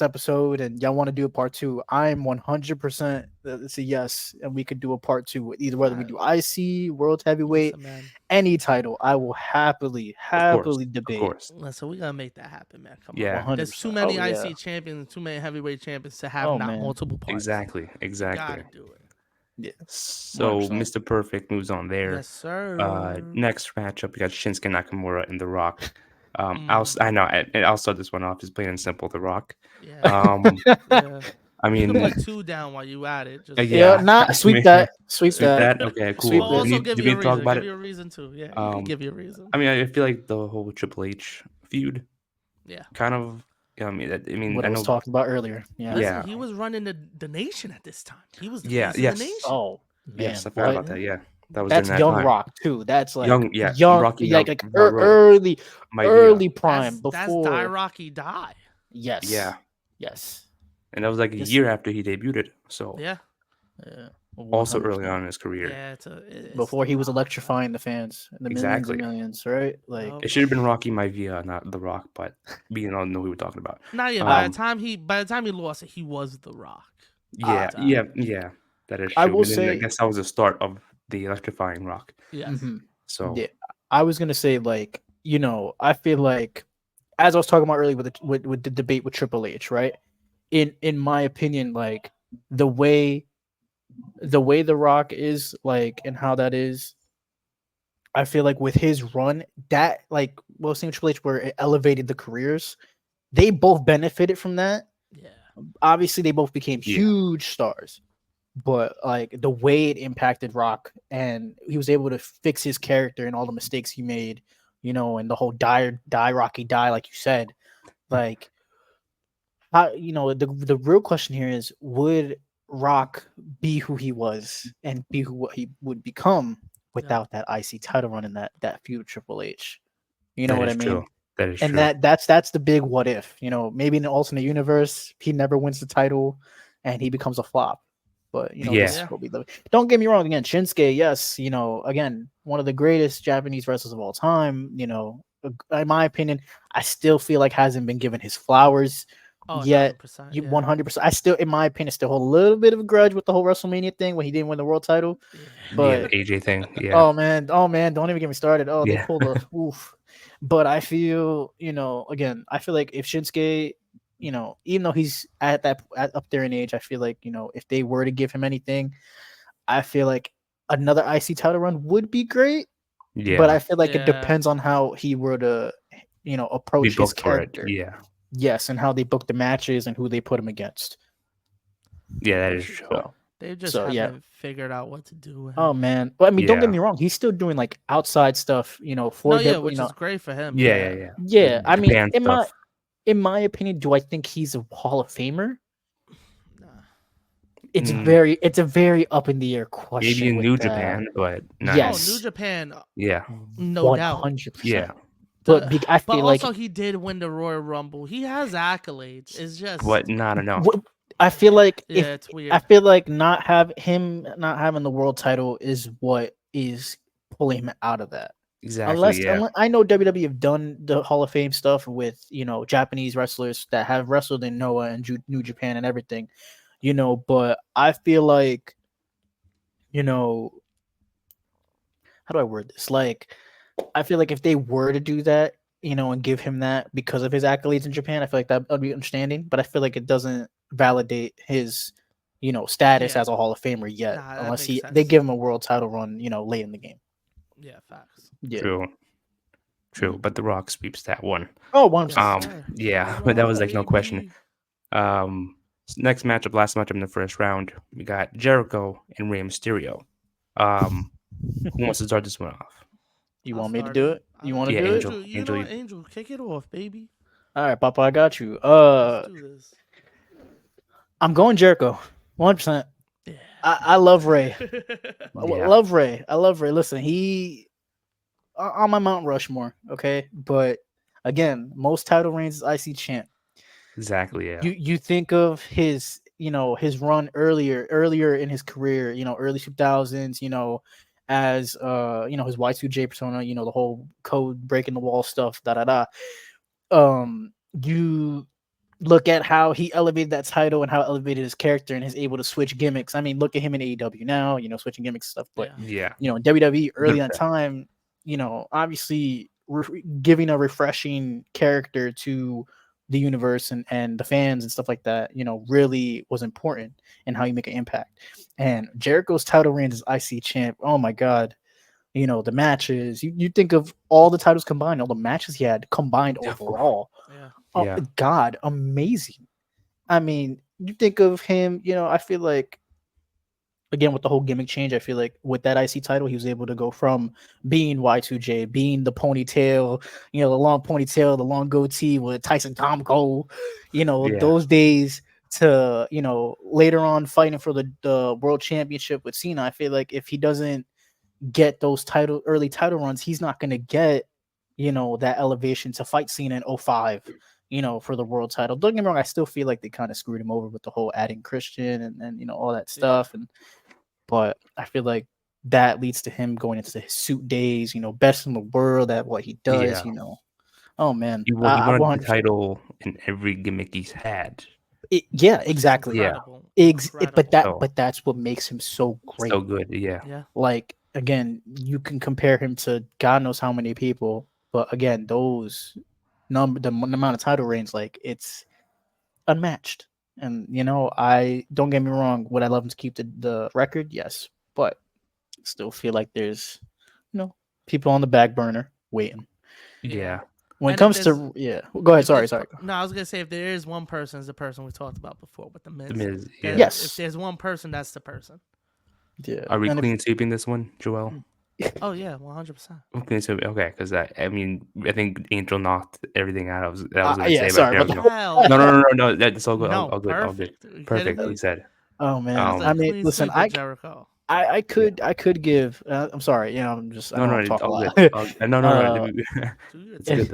episode, and y'all want to do a part two, I'm 100% it's a yes, and we could do a part two, either whether we Uh, do IC, World Heavyweight, listen, man. any title. I will happily Of course, of debate. course. Listen, we gotta make that happen, man. Come on. Yeah, There's too 100%. many Oh yeah. IC champions, too many heavyweight champions to have Oh not man. multiple parts. exactly, We exactly. gotta do it. Yeah. So 100%. Mr. Perfect moves on there. Yes, sir. Next matchup, we got Shinsuke Nakamura and The Rock. Mm, I know, I'll start this one off. Just plain and simple, The Rock. yeah, Um, yeah. I You could mean, put two down while you at it. Just Yeah, yeah. not I sweep mean, that. Sweep sweep that. that. Okay, Sweep but cool. it. Do also you, give do you we a need to talk reason. about Give it? you a reason too. Yeah, you could Um, give you a reason. I mean, I feel like the whole Triple H feud Yeah. kind of. I mean, What I I was know. talking about earlier. Yeah. Listen, Yeah, he was running the nation at this time. He was the yeah, face of the yes, nation. Oh yes. man, I forgot what? about that. Yeah, that was during That's that young time. Rock too. That's like Young, yeah, young, Rocky Mal, Balboa, early, my Via. early prime That's Die before. Rocky Die. Yes, Yeah, yes. and that was like a This, year after he debuted. So Yeah. one also hundred early percent. on in his career. Yeah, it's Before the he was Rock, man. electrifying the fans, the millions and Exactly. millions, right? Like, Yup. It should have been Rocky Maivia, not The Rock, but we don't know who we're talking about. Not yet. I, By the time he lost it, he was the Rock. I, Yeah, At the yeah, time. yeah. That is I true. will And then I say, guess that was the start of the electrifying Rock. Yes. mhm, So yeah, I was gonna say, like, I feel like, as I was talking about earlier with the debate with Triple H, right? In my opinion, like the way the Rock is, like, and how that is, I feel like with his run, that, like, well, same Triple H, where it elevated the careers, they both benefited from that. Yeah. Obviously, they both became yeah, huge stars, but like the way it impacted Rock, and he was able to fix his character and all the mistakes he made, and the whole die Rocky die, like you said, like, how, the real question here is, would Rock be who he was and be who what he would become Yeah. without that IC title run and that feud with Triple H? You know that what is I true. mean? That is And true. that's the big what if. Maybe in an alternate universe, he never wins the title and he becomes a flop. But this Yeah, is Yeah. what we live. Don't get me wrong. Again, Shinsuke, yes, again, one of the greatest Japanese wrestlers of all time. In my opinion, I still feel like hasn't been given his flowers Oh, yet. 100%. You Yeah. 100%. I still, in my opinion, still hold a little bit of a grudge with the whole WrestleMania thing when he didn't win the world title. yeah. But The AJ thing. Yeah, oh man, don't even get me started. Oh, they yeah, pulled a oof. But I feel, again, I feel like if Shinsuke, even though he's up there in age, I feel like, if they were to give him anything, I feel like another IC title run would be great. But I yeah. feel like it Yeah. depends on how he were to, Be approach his booked for it. character. Yeah, Yes, and how they book the matches and who they put him against. yeah. That is true. So, They just so yeah. haven't figured out what to do with him. Oh man, but I mean, don't get Yeah, me wrong. He's still doing like outside stuff, for No, yeah, the, which is great for him. yeah, yeah, yeah. yeah. I mean, Japan in my stuff. in my opinion, do I think he's a Hall of Famer? Nah. It's Mm, it's a very up in the air maybe question in with New that. Japan, but not Oh, in. New Yes, Japan, Yeah, no doubt. 100%. yeah. But I But feel like also he did win the Royal Rumble. He has accolades. It's just But not enough. I feel like yeah, it's I weird. feel like not having the world title is what is pulling him out of that. Exactly. Yeah. Unless I know WWE have done the Hall of Fame stuff with Japanese wrestlers that have wrestled in Noah and New Japan and everything, But I feel like you know how do I word this? Like I feel like if they were to do that, and give him that because of his accolades in Japan, I feel like that would be understanding. But I feel like it doesn't validate his, status Yeah. as a Hall of Famer yet, Nah, that unless makes they sense. give him a world title run, late in the game. Yeah, facts. Yeah. True. True. But The Rock sweeps that one. Oh, one Yes, percent. sir. Yeah. The But that Rock, was like no question. baby. Next matchup, last matchup in the first round, we got Jericho and Rey Mysterio. Who wants to start this one off? You I'll want me to start do it. it? You want to Yeah, do it? Angel. Angel, you know Angel. what, Angel, kick it off, baby. All right, Papa, I got you. Let's do this. I'm going Jericho, 100%. Yeah. I love Ray. Yeah. Love Ray. I love Ray. Listen, he on my Mount Rushmore, okay? But again, most title reigns as IC champ. Exactly. Yeah. You think of his his run earlier in his career, early 2000s, as his Y2J persona, the whole code breaking the wall stuff, da da da. You look at how he elevated that title and how elevated his character and is able to switch gimmicks. I mean, look at him in AEW now, switching gimmicks and stuff. But Yeah. Yeah. in WWE early Good on for time, obviously giving a refreshing character to the universe and the fans and stuff like that, really was important in how you make an impact. And Jericho's title reigns as IC champ. Oh my God. The matches, you think of all the titles combined, all the matches he had combined overall. Yeah. Oh Yeah. God, amazing. I mean, you think of him, I feel like again with the whole gimmick change, I feel like with that IC title, he was able to go from being Y2J, being the ponytail, the long ponytail, the long goatee with Tyson Tom Cole, Yeah. those days to, later on fighting for the world championship with Cena. I feel like if he doesn't get those early title runs, he's not gonna get, that elevation to fight Cena in '05, for the world title. Don't get me wrong, I still feel like they kind of screwed him over with the whole adding Christian and all that stuff. But I feel like that leads to him going into his suit days, best in the world at what he does, Yeah. Oh man, He I wanted the 100%. title in every gimmick he's had. Yeah, Which is exactly. Yeah. incredible. But So that's what makes him so great. so good. Yeah. Yeah. Like again, you can compare him to God knows how many people, but again, those the amount of title reigns, like it's unmatched. And I don't get me wrong, would I love him to keep the record? Yes, but still feel like there's people on the back burner waiting. Yeah. When it And if comes there's to go ahead. if there's Sorry. no, I was gonna say if there is one person, it's the person we talked about before with the The Miz. Miz. Yeah. Yes. If there's one person, that's the person. Yeah. Are we And clean sweeping this one, Joel? Oh yeah, 100%. Clean sweep. Okay, because I mean, I think Angel knocked everything out. That was gonna yeah, say sorry about about Jericho. Hell No. That's all good. no, All good. All good. perfect. Are you kidding Perfect. Like me? you said. Oh man, That's I a mean, clean listen, sweep of Jericho. I could give. I'm sorry, I'm just. I No, know no, I'm it's talking a all lot. good. No. Do your It's good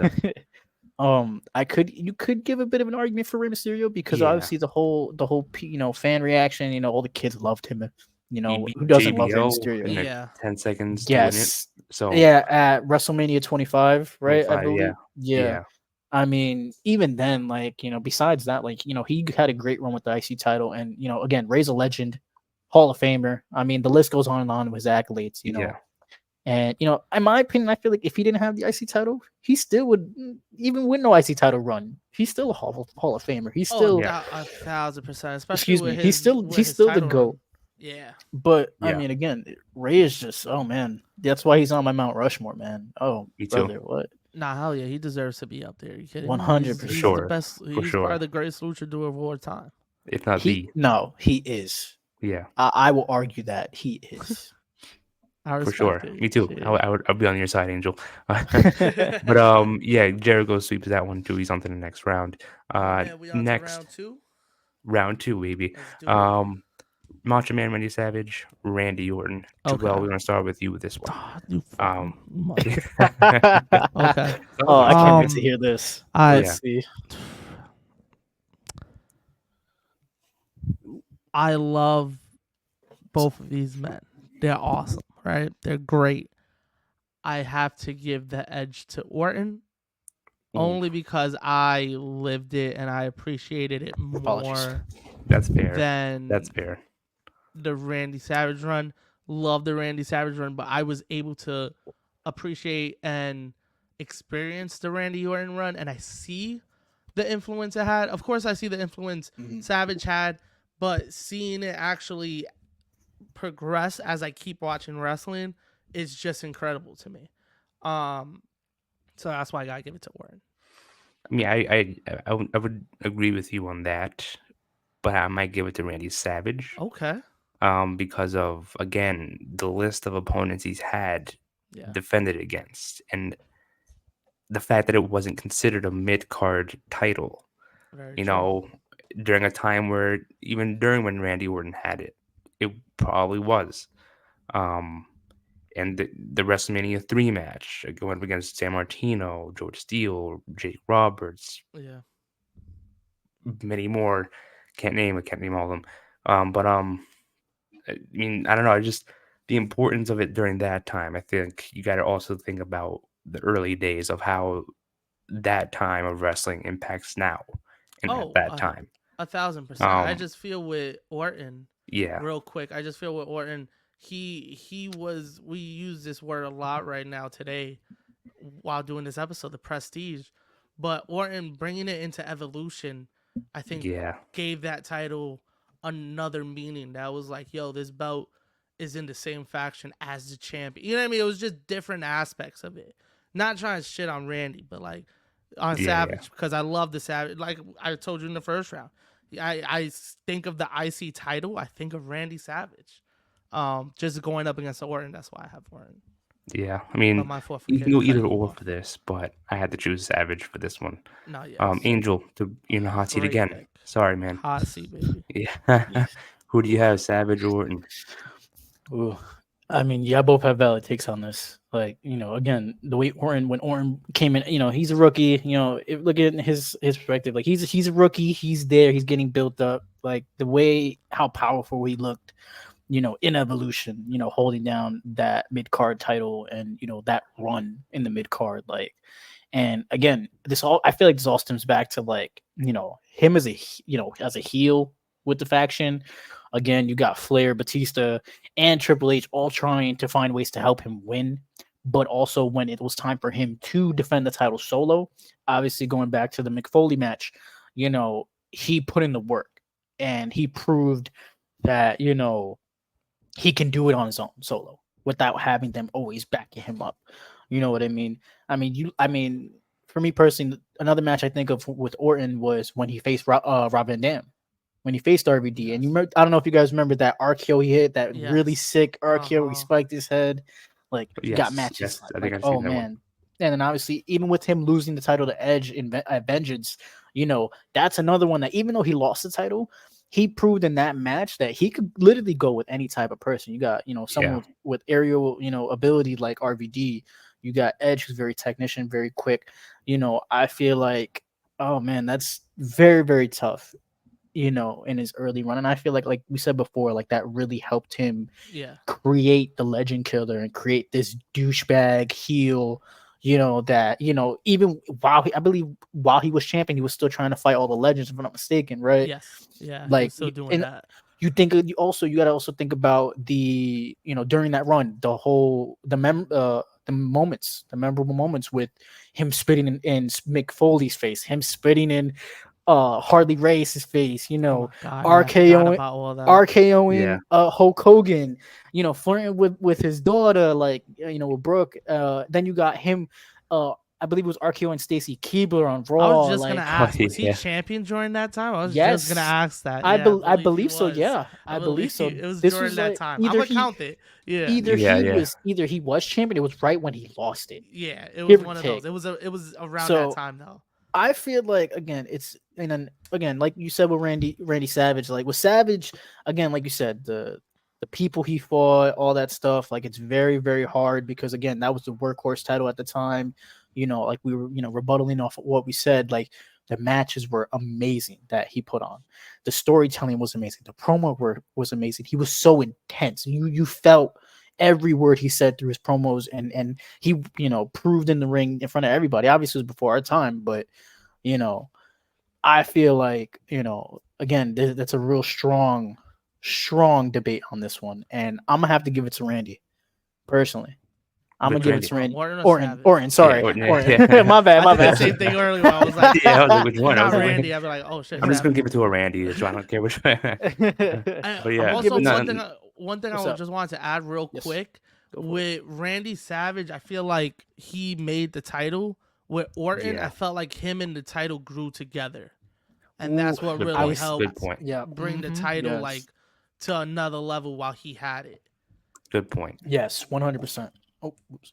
though. You could give a bit of an argument for Rey Mysterio because Yeah. obviously the whole fan reaction, all the kids loved him. He beat Who doesn't love Rey JBL Mysterio? in like Yeah. 10 seconds to win it. Yes. So Yeah, at WrestleMania 25, right? I 25, believe. Yeah. yeah. I mean, even then, like, besides that, like, he had a great run with the IC title. And, again, Ray's a legend, Hall of Famer. I mean, the list goes on and on with his accolades, Yeah. And, in my opinion, I feel like if he didn't have the IC title, he still would, even with no IC title run, he's still a Hall of Famer. He's still, Yeah. 1,000%. Especially excuse with me, his he's still the title GOAT. run. Yeah. But, I Yeah. mean, again, Ray is just, oh, man. That's why he's on my Mount Rushmore, man. Oh, Me too. brother, what? Nah, hell yeah, he deserves to be up there. You kidding me? 100%. He's sure. the best. For He's sure. probably the greatest luchador of all time. If not He is. Yeah. I will argue that he is. I for respect sure. it. Me too. Shit. I'll be on your side, Angel. But yeah, Jericho sweeps that one too. He's on to the next round. Oh man, we on to round Next 2. round two, baby. Let's do it. Macho Man Randy Savage, Randy Orton. Joel, Okay. we're gonna start with you with this one. You fucking Um, mother. it's Okay. Oh, all I good. can't wait to Um, hear this. I Let's see. I love both of these men. They're awesome, right? They're great. I have to give the edge to Orton Ooh, only because I lived it and I appreciated it Apologies. more that's fair. That's than fair. the Randy Savage run. Love the Randy Savage run, but I was able to appreciate and experience the Randy Orton run, and I see the influence it had. Of course, I see the influence Savage had, but seeing it actually progress as I keep watching wrestling is just incredible to me. So that's why I gotta give it to Orton. I mean, I would agree with you on that, but I might give it to Randy Savage. Okay. Because of again the list of opponents he's had Yeah. defended against, and the fact that it wasn't considered a mid card title. Very You true. know, during a time where even during when Randy Orton had it, it probably was. Um, and the WrestleMania 3 match going up against San Martino, George Steele, Jake Roberts, Yeah. many more. Can't name all of them. I mean, I don't know. I just the importance of it during that time. I think you got to also think about the early days of how that time of wrestling impacts now and at Oh, that time. 1,000%. I Um, just feel with Orton, yeah, real quick. I just feel with Orton, he was. We use this word a lot right now today while doing this episode, the prestige. But Orton bringing it into Evolution, I think, yeah, gave that title another meaning. That was like, yo, this belt is in the same faction as the champion. You know what I mean? It was just different aspects of it. Not trying to shit on Randy, but like on yeah. Savage, because I love the Savage. Like I told you in the first round, I think of the IC title, I think of Randy Savage. Just going up against Orton, that's why I have Orton. Yeah, I But mean, my fault for you can go either cutting you or off. for this, but I had to choose Savage for this one. No, yes, Angel, you're in the hot seat great again. pick. Sorry, man. Hot seat, baby. Yeah. Who do you have, Savage or Orton? Ooh. I mean, yeah, both have valid takes on this. Like, again, the way when Orton came in, he's a rookie. Look at his perspective. Like, he's a rookie. He's there. He's getting built up. Like the way how powerful he looked, in Evolution. Holding down that mid card title and that run in the mid card. Like, and again, I feel like this all stems back to like him as as a heel with the faction. Again, you got Flair, Batista, and Triple H all trying to find ways to help him win. But also when it was time for him to defend the title solo, obviously going back to the McFoley match, he put in the work and he proved that, he can do it on his own solo without having them always backing him up. You know what I mean? I mean, for me personally, another match I think of with Orton was when he faced Rob Van Dam when he faced RVD. And I don't know if you guys remember that RKO he hit, that really Yes. sick RKO where he Uh-huh. spiked his head. Like he got Yes, matches I think like I've oh seen that one. man. And then obviously, even with him losing the title to Edge at Vengeance, that's another one that even though he lost the title, he proved in that match that he could literally go with any type of person. You got, someone Yeah, with aerial, ability like RVD. You got Edge, who's very technician, very quick. I feel like, oh man, that's very, very tough in his early run. And I feel like we said before, like that really helped him Yeah. create the legend killer and create this douchebag heel, that, even I believe while he was champion, he was still trying to fight all the legends, if I'm not mistaken, right? Yes. Yeah. He Like, was still doing and that. you gotta also think about the, during that run, the moments, the memorable moments with him spitting in Mick Foley's face, him spitting in Harley Race's face, Oh my god, yeah, I forgot RKO about all that. yeah, RKOing Hulk Hogan, flirting with his daughter, like with Brooke. Then you got him I believe it was RKO and Stacy Keibler on I was Raw. just gonna Like, Oh, ask, was he yeah. champion during that time? I was just gonna yes, ask that. Yeah, I believe he believe so. was. Yeah, I I believe believe so. it was This during was that like time. I'm gonna count it. Yeah, Yeah, yeah. either he was champion. It was right when he lost it, yeah. It was give or one of those. take. It was around that So time though. I feel like again, it's and then again, like you said with Randy Savage, like with Savage, again, like you said, the people he fought, all that stuff, like it's very, very hard because again, that was the workhorse title at the time. Like we were, rebuttaling off of what we said, like the matches were amazing that he put on. The storytelling was amazing. The was amazing. He was so intense. You felt every word he said through his promos and he proved in the ring in front of everybody. Obviously it was before our time, but you know, I feel like, again, that's a real strong debate on this one. And I'm going to have to give it to Randy, personally. I'm going Which to give it Randy? to Randy. Orton or Orton, Savage? Orton, Yeah, sorry. Orton, Orton. yeah. My bad, I my did the bad. same thing earlier. I was like, Yeah, I was like, which if one? I not was like, Randy, I'd be like, oh shit, I'm just gonna Savage. give it to a Randy, so I don't care which one. But I'm I'm yeah, going to give also it to no, one thing I What's up? just wanted to add real Yes. quick Go for it. with Randy Savage. I feel like he made the title. With Orton, I yeah, felt like him and the title grew together, and that's what good I really point. was, Good helped point. yeah. bring the title Yes. like to another level while he had it. Good point. Yes, 100%. Oh, oops.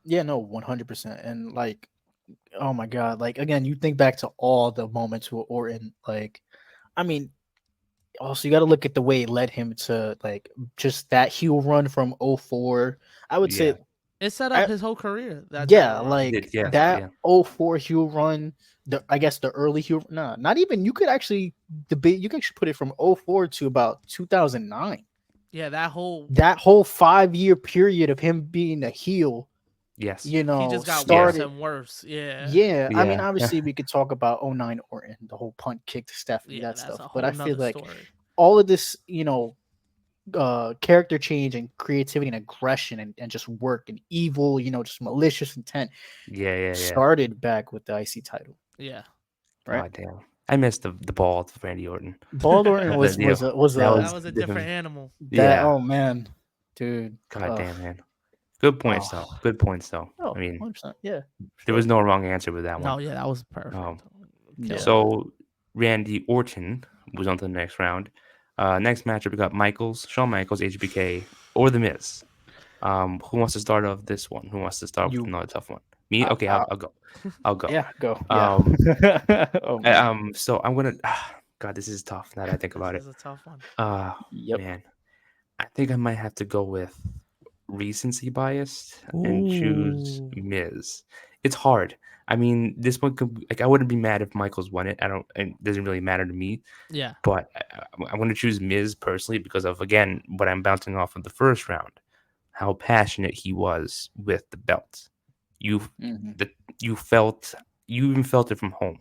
Yeah, no, 100%. And like, oh my God, like again, you think back to all the moments with Orton, like, I mean, also you got to look at the way it led him to like just that heel run from '04. I would say Yeah, It set up I, his whole career. That yeah, title run. it did. like Yeah, that yeah, '04 heel run, I guess the early heel, nah, not even, you could actually debate, you could actually put it from '04 to about 2009. Yeah, that whole That whole 5-year period of him being a heel, yes, he just got yeah, worse started. and worse. Yeah, Yeah, I mean, yeah, obviously we could talk about '09 Orton, the whole punt kick to Stephanie, yeah, that that's stuff, a but whole I feel nother like story. all of this, character change and creativity and aggression and just work and evil, just malicious intent yeah, yeah, yeah. started back with the IC title, Yeah, right? God damn, I missed the ball to Randy Orton. Bald Orton That, yeah, was that that a was was a different different. animal. that, Yeah, oh man, dude. God damn, man. Good points Oh, though. Good points though. I oh, mean, 100%. Yeah, there was sure. no wrong answer with that one. No, yeah, that was Um, perfect. Yeah. Killed it. so Randy Orton was on to the next round. Next matchup, we got Shawn Michaels, HBK, or The Miz. Who wants to start off this one? Who wants to start with You, another tough one? Me? Okay, I, I'll go. I'll go. yeah, go. Yeah. Um, Oh man. so I'm gonna. God, this is tough. Now that I think This about it. is a tough one. Yep. Man, I think I might have to go with recency bias and choose Ooh. Miz. It's hard. I mean, this one could like I wouldn't be mad if Michaels won it. I don't. It doesn't really matter to me. Yeah. But I'm going to choose Miz personally because of again what I'm bouncing off of the first round, how passionate he was with the belt. You Hmm. the you felt you even felt it from home.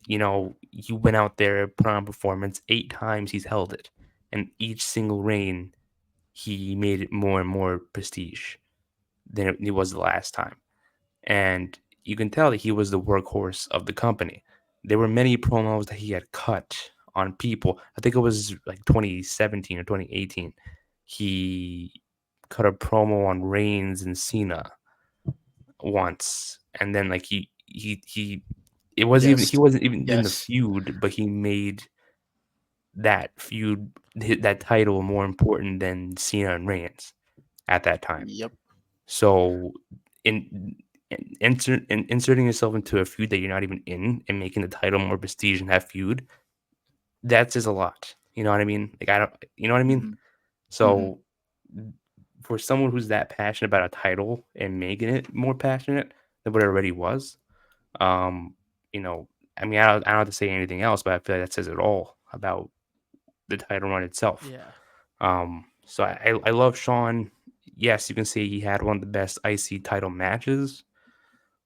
You went out there, put on a performance. 8 times he's held it, and each single reign he made it more and more prestige than it was the last time. And you can tell that he was the workhorse of the company. There were many promos that he had cut on people. I think it was like 2017 or 2018. He cut a promo on Reigns and Cena once, and then like he it wasn't even he Yes. wasn't even in the Yes. feud, but he made that feud that title more important than Cena and Reigns at that time. Yep. So in inserting yourself into a feud that you're not even in and making the title more prestige in that feud, that says a lot. You know what I mean? Like I don't, you know what I mean? Hmm. Hmm. So for someone who's that passionate about a title and making it more passionate than what it already was, um, you know, I mean, I don't have to say anything else, but I feel like that says it all about the title run itself. Yeah. So I love Sean. Yes, you can say he had one of the best IC title matches.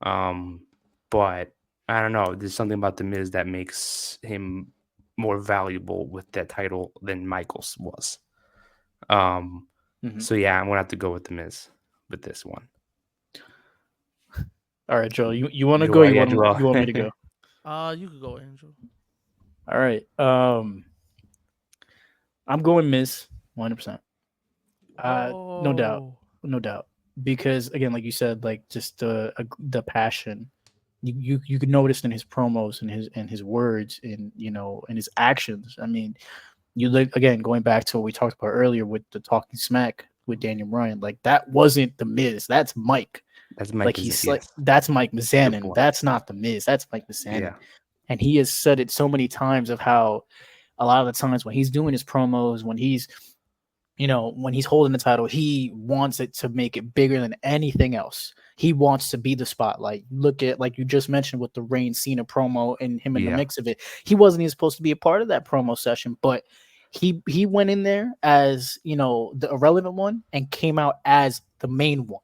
Um, but I don't know. There's something about the Miz that makes him more valuable with that title than Michaels was. Um, Hmm. so yeah, I'm gonna have to go with the Miz with this one. All right, Joel. You want to go? Joel, yeah, Joel. You want me to go? You could go, Angel. All right. I'm going Miz 100%. No doubt. Whoa. No doubt. because again, like you said, like just the passion. You could notice in his promos and his words and in his actions. I mean, you look again going back to what we talked about earlier with the talking smack with Daniel Bryan. Like that wasn't the Miz. That's Mike. That's Mike. Like Is he's like yes. that's Mike Good Mizanin. point. That's not the Miz. That's Mike Mizanin. Yeah. And he has said it so many times of how a lot of the times when he's doing his promos, when he's when he's holding the title, he wants it to make it bigger than anything else. He wants to be the spotlight. Look at like you just mentioned with the Reign Cena promo and him in the Yeah. mix of it. He wasn't even supposed to be a part of that promo session, but he went in there as the irrelevant one and came out as the main one.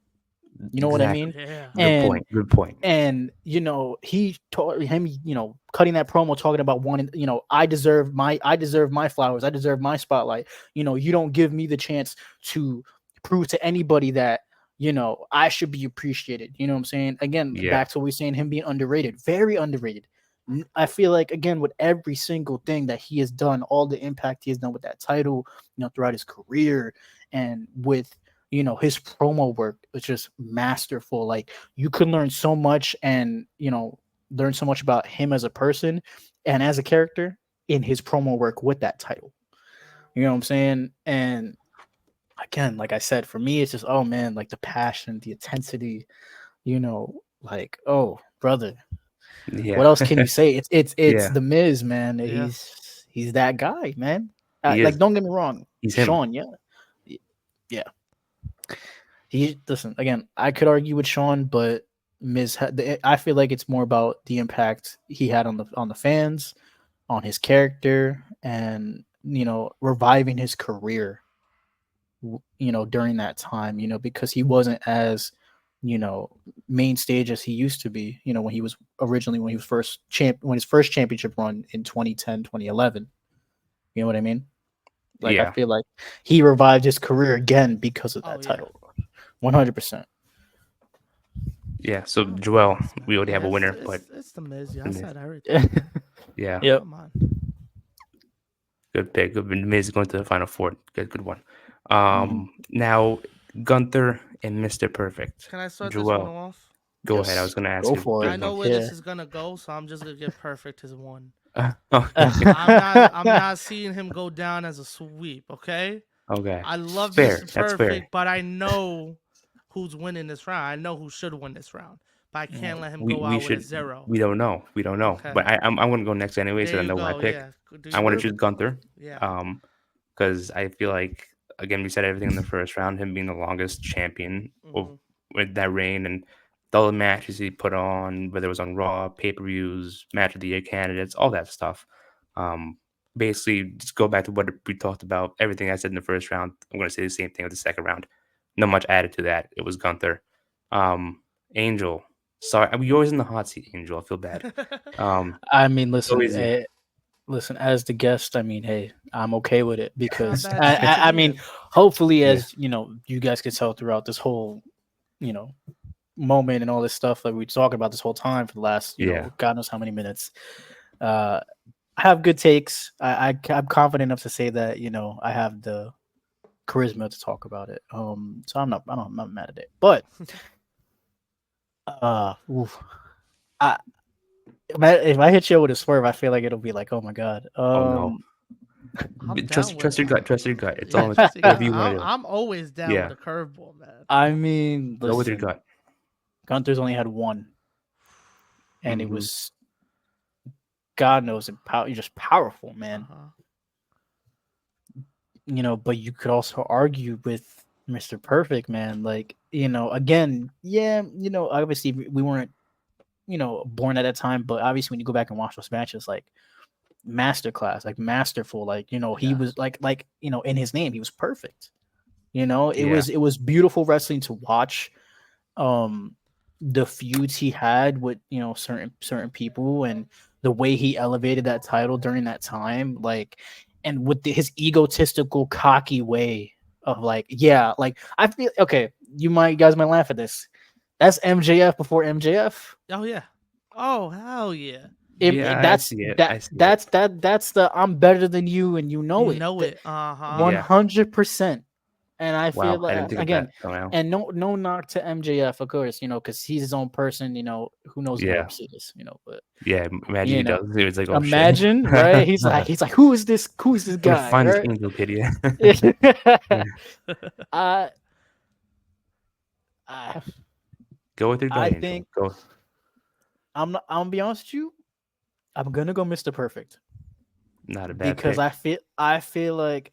You know what I Exactly. mean? Yeah. Good And point. Good point. and he taught him cutting that promo talking about wanting I deserve my flowers, I deserve my spotlight. You don't give me the chance to prove to anybody that I should be appreciated. You know what I'm saying? Again, Yeah. back to what we're saying, him being underrated, very underrated. I feel like again with every single thing that he has done, all the impact he has done with that title throughout his career, and with his promo work was just masterful. Like you could learn so much and learn so much about him as a person and as a character in his promo work with that title. You know what I'm saying? And again, like I said, for me it's just, oh man, like the passion, the intensity, like, oh brother, Yeah. what else can you say? It's Yeah. the Miz, man. Yeah. He's that guy, man. He Like is. don't get me wrong, He's him. Sean, yeah. Yeah. He listen again. I could argue with Sean, but I feel like it's more about the impact he had on the fans, on his character, and reviving his career. During that time, because he wasn't as you know main stage as he used to be. When he was originally when he was when his first championship run in 2010, 2011. You know what I mean? Like I Yeah. feel like he revived his career again because of Oh that yeah. title. 100%. Yeah. So Oh, Joel, yes, man. we already have Yeah, a it's, winner, but it's it's the Miz. Yeah, I Miz. said everything. Yeah. Yep. Come on. Good pick. Good. Miz going to the final four. Good. Good one. Mhm. Now Gunther and Mr. Perfect. Can I start this one Joel, off? go ahead. I was Yes. going to ask Go you. for I it. Good know one. where Yeah. this is gonna go, so I'm just gonna give perfect his one. Okay. I'm not seeing him go down as a sweep, okay? Okay. I It's love fair. Mr. That's fair. Perfect, but I know who's winning this round. I know who should win this round. But I can't let him We go we out with a should. 0. We don't know. We don't know. Okay. But I'm going to go next anyway, There so I you know my go. pick. Yeah. Do I your want to Sure. choose pick. Gunther. Yeah. Because I feel like again we said everything in the first round. Him being the longest champion Hmm. with that reign and all the matches he put on, whether it was on Raw, pay per views, match of the year candidates, all that stuff. Um, Basically, just go back to what we talked about. Everything I said in the first round, I'm going to say the same thing with the second round. No much added to that. It was Gunther. Um, Angel. Sorry, I mean, you're always in the hot seat, Angel. I feel bad. I mean, listen, Always, yeah, listen. As the guest, I mean, hey, I'm okay with it It's not a because bad I, seat to I, I be mean, in. hopefully, yeah, as you guys can tell throughout this whole, you know, moment and all this stuff that we talking about this whole time for the last, yeah. God knows how many minutes. Uh, I have good takes. I'm confident enough to say that I have the charisma to talk about it. So I'm not mad at it. But oof, I if I hit you with a swerve, I feel like it'll be like, oh my god. Oh no. I'm Trust down with trust your it. gut. Trust your gut. It's Yeah, all trust your whatever gut. you want I'm to do. I'm always down with Yeah, a curveball, man. I mean, go with your listen, gut. Gunther's only had one, and it Hmm. was God knows just powerful, man. Uh-huh. But you could also argue with Mr. Perfect, man. Like, again, yeah, obviously we weren't, born at that time, but obviously when you go back and watch those matches, like masterclass, like masterful, like, he Yeah. was like, in his name, he was perfect. Yeah, It was beautiful wrestling to watch. Um the feuds he had with, certain people and the way he elevated that title during that time, like, and with his egotistical, cocky way of like, yeah, like I feel okay. You guys might laugh at this. That's MJF before MJF. Oh yeah. Oh hell yeah. yeah. I see it. I see it. That's the I'm better than you and you You know it. know it. Uh huh. Yeah, 100%. And I feel Wow, I didn't like think of again, that till now. and no knock to MJF, of course, because he's his own person. Who knows the Yeah, Mercedes, but yeah. Imagine you he know, does. It's like, oh shit. imagine, right? He's like, who is this? Who is this I'm gonna guy, find this right? angel kid. Yeah. Yeah. I, I, Go with your gut, I Angel. think Go. I'm gonna be honest with you. I'm gonna go Mr. Perfect Not a bad because pick. I feel like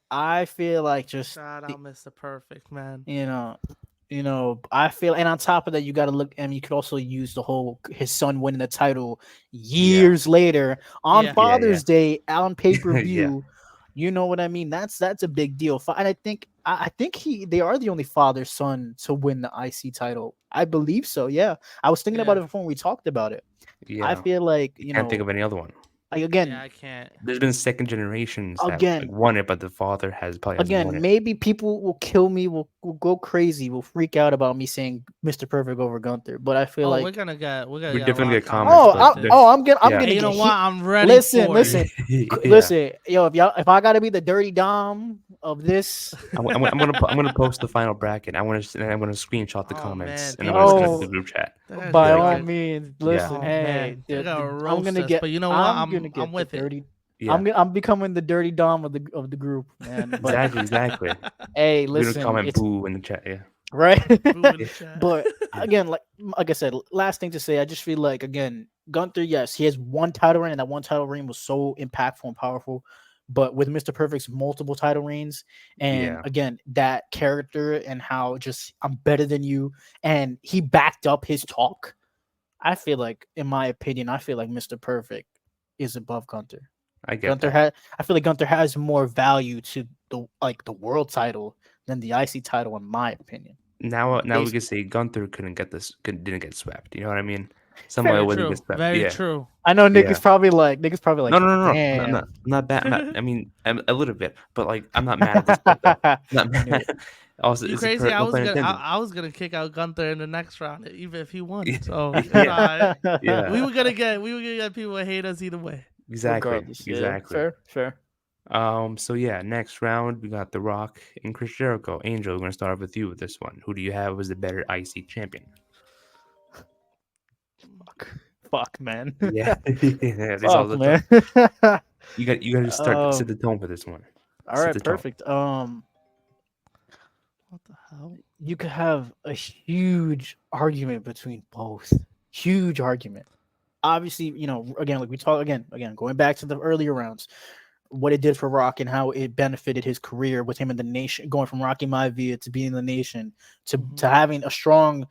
just Shout out Mr. Perfect, man. you know, I feel, and on top of that, you got to look, and you could also use the whole his son winning the title Yeah. years later on Yeah. Yeah. Yeah. Father's Day on pay per Yeah. view. You know what I mean? That's a big deal. And I think they are the only father son to win the IC title. I believe so. Yeah, I was thinking about Yeah. it before we talked about it. I Yeah. feel like You can't think of any other one. like Yeah, again, I can't. There's been second generations that like again, won it, but the father has probably hasn't won it. maybe people will kill me, will go crazy, will freak out about me saying Mr. Perfect over Gunther. But I feel Oh, like, we're gonna We're get a definitely lot of get comments, comments oh, but about I, this. oh, I'm yeah, And gonna you know get what? hit. I'm ready Listen, for it. listen, yeah. listen, yo, if I gotta be the dirty dom of this, I'm gonna post the final bracket. I'm gonna screenshot the Oh comments man, and I'm gonna send it to the oh, group chat. they're gonna Be by like, all like, means, yeah, listen, oh hey, man, they're gonna I'm roast gonna us. get, But you know what? I'm gonna I'm get the with it. dirty. yeah, I'm becoming the dirty dom of the group, man. But exactly. hey, We're gonna listen, comment it's boo in the chat. Yeah, right. Boo in yeah, the chat. But yeah, again, like I said, last thing to say, I just feel like again, Gunther, yes, he has one title reign, and that one title reign was so impactful and powerful. But with Mr. Perfect's multiple title reigns, and yeah. again, that character and how just I'm better than you, and he backed up his talk. I feel like, in my opinion, I feel like Mr. Perfect is above Gunther. I get Gunther that. had, I feel like Gunther has more value to the world title than the IC title, in my opinion. Now we Based can say Gunther didn't get swept. You know what I mean? Somehow fair. it Very wasn't get true. swept. Very Yeah, true. I know yeah. niggas probably like, No, no, no, no. damn. I'm not bad. I mean, a little bit, but like, I'm not mad at the split though. Not I knew mad. it. Also, You it's a crazy? no pun intended. I was gonna kick out Gunther in the next round, even if he won. So it's Yeah, alright. yeah. We were gonna get people to hate us either way. Exactly, Regardless, yeah, exactly. fair. So yeah, next round we got The Rock and Chris Jericho. Angel, we're gonna start off with you with this one. Who do you have as the better IC champion? Fuck, man. Yeah, yeah. This all Fuck, the time. man. You got to start set um. the tone for this one. All Set right, the tone. perfect. What the hell? You could have a huge argument between both. Huge argument. Obviously, again, like we talk again, going back to the earlier rounds, what it did for Rock and how it benefited his career with him in the nation, going from Rocky Maivia to being in the nation to Mhm. having a strong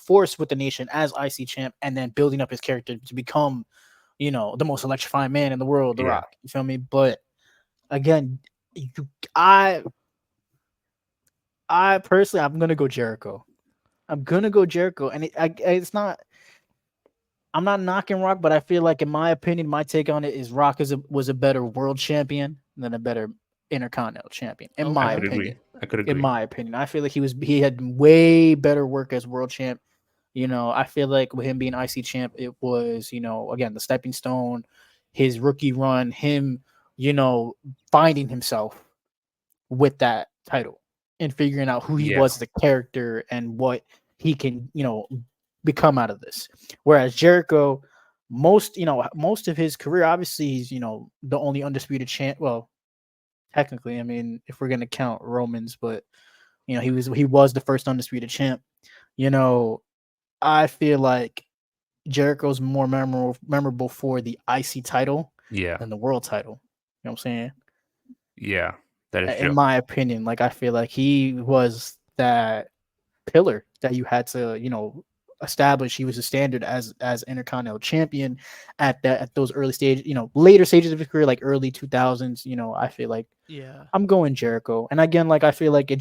force with the nation as IC champ, and then building up his character to become, the most electrifying man in the world, The Yeah, Rock. You feel me? But again, you, I I personally, I'm gonna go Jericho. I'm gonna go Jericho, and it's not. I'm not knocking Rock, but I feel like, in my opinion, my take on it is Rock was a better world champion than a better Intercontinental champion. In I my Okay. could agree. opinion, I could agree. I feel like he had way better work as world champ. I feel like with him being IC champ, it was, again, the stepping stone, his rookie run, him, finding himself with that title and figuring out who he Yeah, was as a character and what he can, become out of this. Whereas Jericho, most of his career, obviously he's, the only undisputed champ. Well, technically, I mean, if we're gonna count Romans, but he was the first undisputed champ. You know, I feel like Jericho's more memorable for the IC title yeah, than the world title. You know what I'm saying? yeah. That is In true. my opinion, like I feel like he was that pillar that you had to, establish. He was a standard as Intercontinental champion at those early stages, later stages of his career, like early 2000s. I feel like Yeah. I'm going Jericho, and again, like I feel like it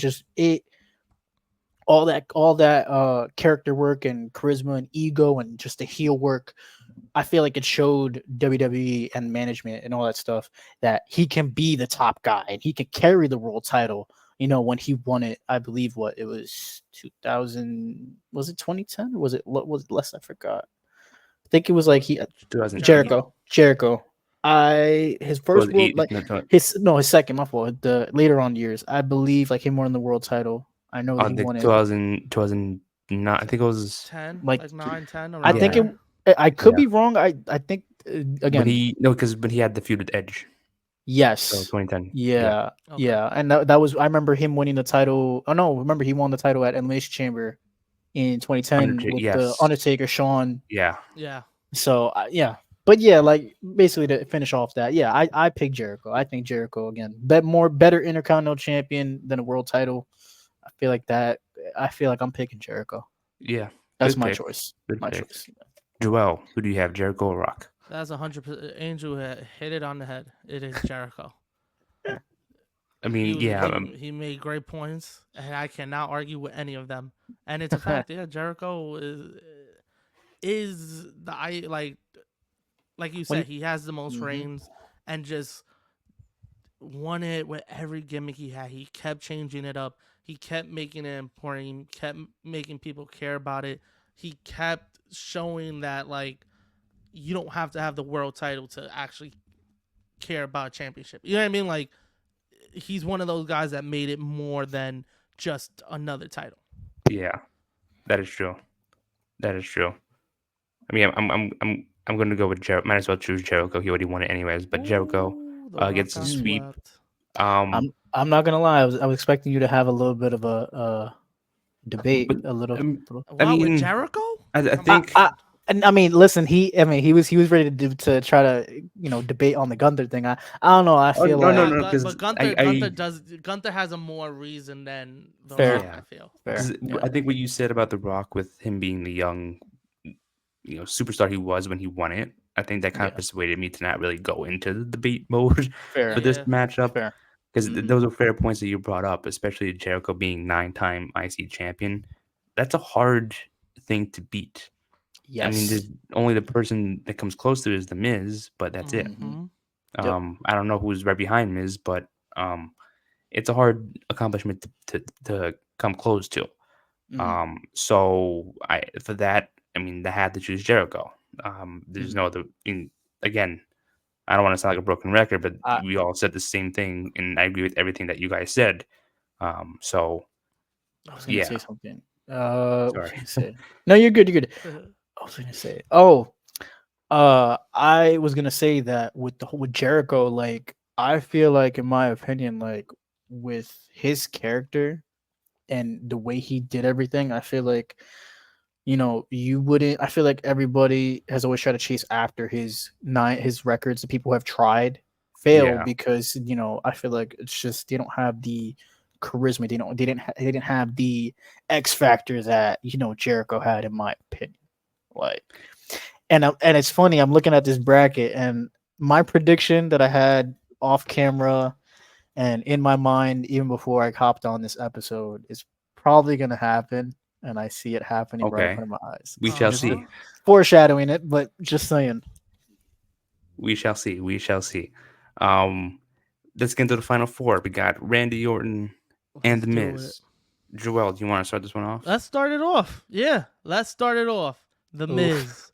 all that character work and charisma and ego and just the heel work. I feel like it showed WWE and management and all that stuff that he can be the top guy and he can carry the world title. When he won it, I believe what it was 2000, was it 2010 or was it less? I forgot. I think it was like he Two thousand eight. Jericho. Jericho. his It was first world, eight. like his second, my fault. The later on years, I believe, like him winning the world title. I know that he The won it 2009. I think it was. 10, like like 9, 10 I around think Yeah, it. there. I could yeah. be wrong. I think When again, he no, because when he had the feud with Edge, so yes, 2010. Yeah, yeah, Okay. yeah, and that was I remember him winning the title. Oh no, remember he won the title at Elimination Chamber in 2010 with the Yes, Undertaker, Shawn. yeah, Yeah. So yeah, but yeah, like basically to finish off that, yeah, I picked Jericho. I think Jericho again, better Intercontinental Champion than a world title. I feel like that. I feel like I'm picking Jericho. yeah. That's Good my pick. choice. Good My pick. choice. Joel, who do you have? Jericho or Rock? That's 100%. Angel hit it on the head. It is Jericho. I He mean, was yeah, he made great points, and I cannot argue with any of them. And it's a fact. Yeah, Jericho is the I like you when said, he has the most mhm, reigns and just won it with every gimmick he had. He kept changing it up. He kept making it important. He kept making people care about it. He kept showing that like you don't have to have the world title to actually care about a championship. You know what I mean? Like he's one of those guys that made it more than just another title. yeah. That is true. That is true. I mean, I'm going to go with Jericho. Might as well choose Jericho. He already won it anyways. But Jericho Ooh, the Rock gets a got mm, sweep. swept. I'm not gonna lie. I was expecting you to have a little bit of a debate. But A little. I What with mean, Jericho? I Come think I on. and I mean, listen. He was ready to try to debate on the Gunther thing. I don't know. I oh feel no no Nah, like no But because Gunther has a more reason than The fair, Rock. yeah I feel. fair. because Yeah. I think what you said about The Rock with him being the young superstar he was when he won it, I think that kind of Yeah. persuaded me to not really go into the debate mode for Fair. this Yeah. matchup Fair. because Hmm. those are fair points that you brought up, especially Jericho being 9-time IC champion. That's a hard thing to beat. I mean, Yes. there's only the person that comes close to it is the Miz, but that's it. Hmm. Mm-hmm. Yep. I don't know who's right behind Miz, but it's a hard accomplishment to come close to. Hmm. So I for that, I mean, they had to choose Jericho. There's Hmm. no other. Again, I don't want to sound like a broken record, but I we all said the same thing, and I agree with everything that you guys said. So I was gonna yeah, say something. What was sorry. I gonna say? No, you're good. You're good. I was gonna say. Oh, I was gonna say that with Jericho, like I feel like, in my opinion, like with his character and the way he did everything, I feel like you wouldn't. I feel like everybody has always tried to chase after his records. The people who have tried fail Yeah, because I feel like it's just they don't have the charisma. They didn't have the X factor that Jericho had, in my opinion. Like, and it's funny. I'm looking at this bracket, and my prediction that I had off camera and in my mind, even before I hopped on this episode, is probably going to happen. And I see it happening right in okay. front of my eyes. We So shall just Uh-huh. see. foreshadowing it, but just saying. We shall see. We shall see. Um, let's get into the final four. We got Randy Orton and Let's The do it. Miz. Joel, do you want to start this one off? Let's start it off. Yeah, let's start it off. The Oof. Miz.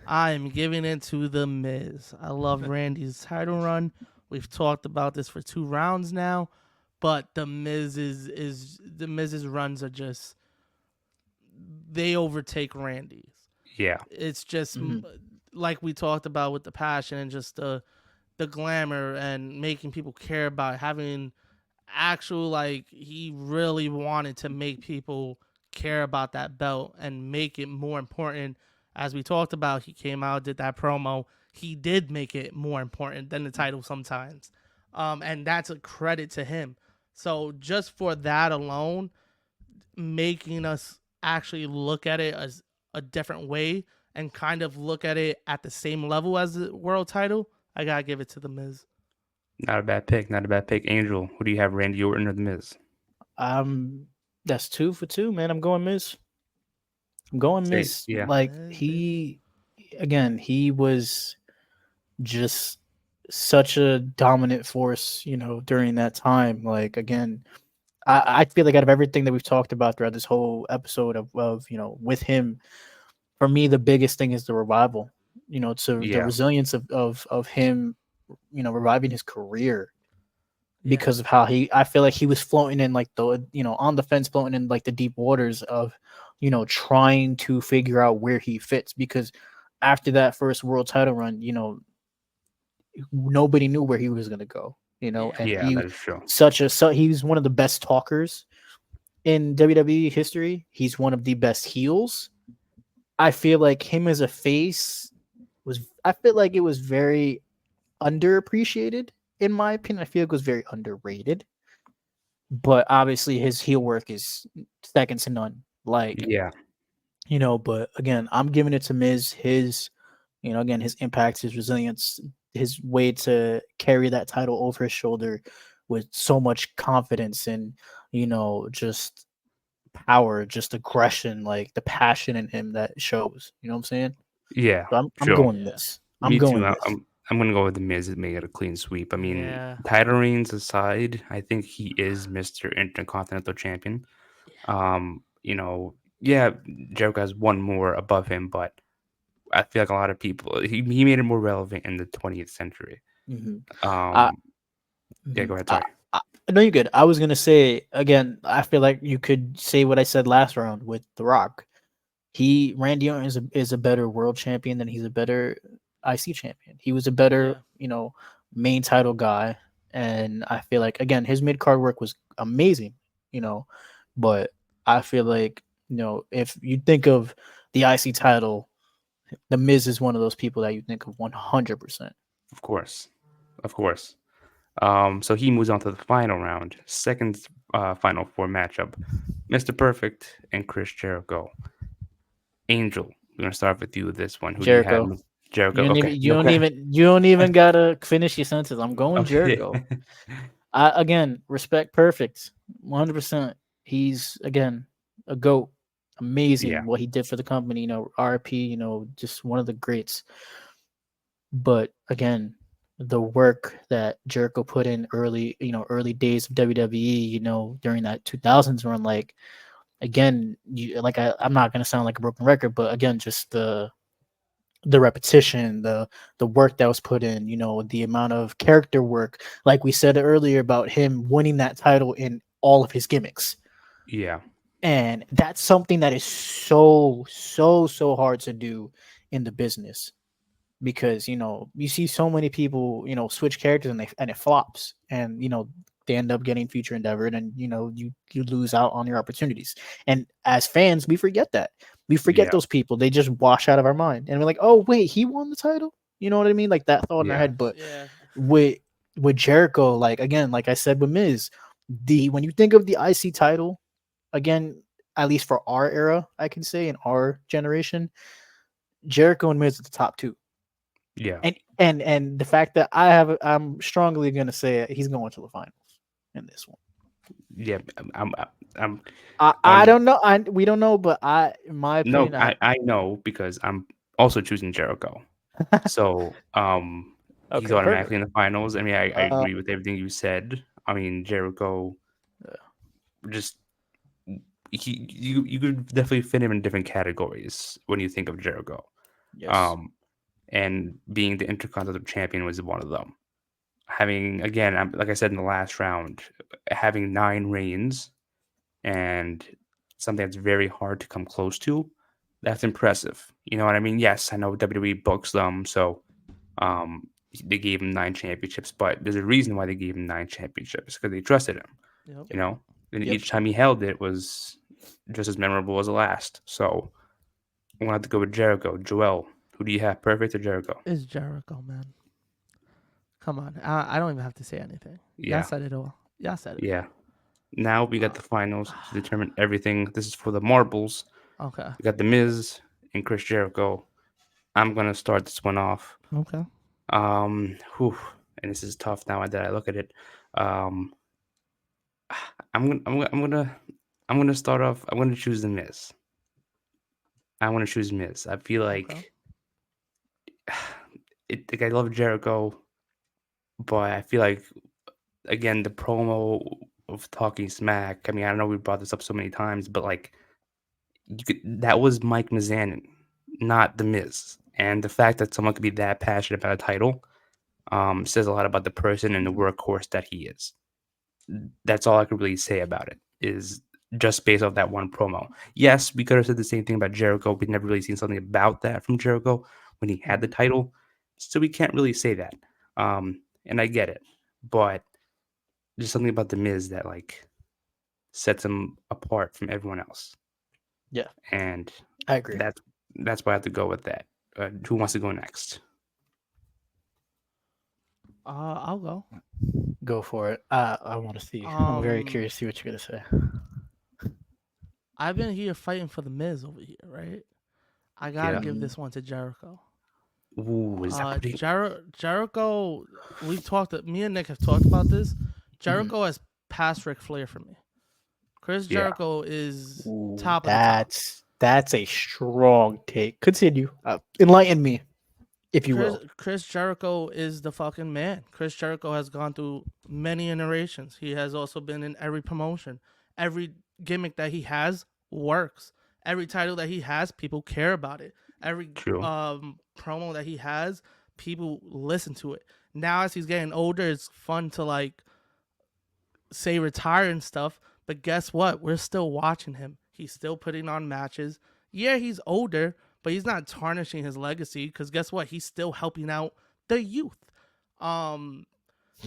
I'm giving it to The Miz. I love Randy's title run. We've talked about this for 2 rounds now, but the Miz's runs are just they overtake Randy's. Yeah, It's just Hmm. like we talked about with the passion and just the glamour and making people care about it, having actual like he really wanted to make people care about that belt and make it more important. As we talked about, he came out, did that promo. He did make it more important than the title sometimes. And that's a credit to him. So just for that alone, making us actually look at it as a different way and kind of look at it at the same level as the world title, I gotta give it to the Miz. not a bad pick. Not a bad pick. Angel, who do you have, Randy Orton or The Miz? That's 2 for 2, man. I'm going Miz. I'm going Say, Miz. yeah, Like Miz, baby. he was just such a dominant force, during that time. Like again, I feel like out of everything that we've talked about throughout this whole episode of with him, for me the biggest thing is the revival. To the yeah, resilience of him. reviving his career Yeah. because of how I feel like he was floating in like on the fence, floating in like the deep waters of, trying to figure out where he fits because after that first world title run, nobody knew where he was going to go, Yeah. and Yeah, that is true. he was one of the best talkers in WWE history. He's one of the best heels. I feel like him as a face I feel like it was very underappreciated in my opinion. I feel like it was very underrated. But obviously his heel work is second to none. Like, Yeah, but again, I'm giving it to Miz. His, again, his impact, his resilience, his way to carry that title over his shoulder with so much confidence and, just power, just aggression, like the passion in him that shows. You know what I'm saying? yeah, So I'm sure. going Yeah. this. I'm Me too. going this. I'm gonna go with the Miz and make it a clean sweep. I mean, Yeah. title reigns aside, I think he is Mr. Intercontinental Champion. Yeah, Jericho has one more above him, but I feel like a lot of people he made it more relevant in the 20th century. hmm I, Um, yeah, mhm. go ahead. Sorry. I no, you're good. I was gonna say again. I feel like you could say what I said last round with The Rock. Randy Orton is a better world champion than he's a better IC champion. He was a better, Yeah. main title guy, and I feel like again his mid card work was amazing, you know, but I feel like if you think of the IC title, the Miz is one of those people that you think of 100%. Of course, of course. So he moves on to the final round, second final four matchup, Mr. Perfect and Chris Jericho. Angel, we're gonna start with you with this one. Who do you have? Jericho. Jericho. Okay. Okay. You don't even gotta finish your sentence. I'm going Okay. Jericho. I again respect Perfect, 100%. He's again a goat. Yeah. Amazing what he did for the company. RP. Just one of the greats. But again, the work that Jericho put in early days of WWE. During that 2000s run, like again, I'm not gonna sound like a broken record, but again, just the repetition, the work that was put in, the amount of character work, like we said earlier about him winning that title in all of his gimmicks. Yeah. And that's something that is so, so, so hard to do in the business because you see so many people switch characters and it flops and they end up getting future endeavored and you lose out on your opportunities. And as fans, we forget that. We forget Yeah. those people. They just wash out of our mind and we're like, oh wait, he won the title. You know what I mean? Like that thought in our Yeah. head. But Yeah. with Jericho, like again, like I said with Miz, when you think of the IC title, again, at least for our era, I can say in our generation, Jericho and Miz are the top two. Yeah. And the fact that I'm strongly gonna say it, he's going to the finals in this one. Yeah. I'm I on. don't know. We don't know, but in my No, opinion, I know because I'm also choosing Jericho. So, he's okay, perfect. automatically in the finals. I mean, I Uh, agree with everything you said. I mean, Jericho just you could definitely fit him in different categories when you think of Jericho. yes, Um, and being the Intercontinental Champion was one of them. Having again, like I said in the last round, having 9 reigns and something that's very hard to come close to, that's impressive. You know what I mean? Yes, I know WWE books them, so um, they gave him 9 championships, but there's a reason why they gave him 9 championships because they trusted him. Yep. You know, and yep. each time he held it was just as memorable as the last. So I'm gonna have to go with Jericho. Joel, who do you have? Perfect or Jericho? It's Jericho, man. Come on. I don't even have to say anything. Y'all Yeah, said it all. Y'all said it. yeah. Now we got Uh, the finals to determine everything. This is for the marbles. okay. We got the Miz and Chris Jericho. I'm gonna start this one off. Okay. Whew, and this is tough now that I look at it. Um, I'm gonna start off. I'm gonna choose the Miz. I want to choose Miz. I feel Okay. like like I love Jericho, but I feel like again the promo of talking smack. I mean, I know we brought this up so many times, but like that was Mike Mizanin, not the Miz. And the fact that someone could be that passionate about a title says a lot about the person and the workhorse that he is. That's all I could really say about it, is just based off that one promo. Yes, we could have said the same thing about Jericho. We've never really seen something about that from Jericho when he had the title, so we can't really say that. And I get it, but there's something about the Miz that like sets him apart from everyone else. Yeah, And I agree. that's why I have to go with that. Who wants to go next? I'll go. Go for it. I want to see. I'm very curious to see what you're gonna say. I've been here fighting for the Miz over here, right? I gotta Yeah. give this one to Jericho. Ooh, is that pretty? Jericho, me and Nick have talked about this. Jericho has passed Ric Flair for me. Chris Yeah. Jericho is Ooh, top of the top. that's a strong take. Continue. Enlighten me, if you will. Chris Jericho is the fucking man. Chris Jericho has gone through many iterations. He has also been in every promotion. Every gimmick that he has works. Every title that he has, people care about it. Every True. promo that he has, people listen to it. Now as he's getting older, it's fun to like say retire and stuff, but guess what? We're still watching him. He's still putting on matches. Yeah, he's older, but he's not tarnishing his legacy because guess what? He's still helping out the youth.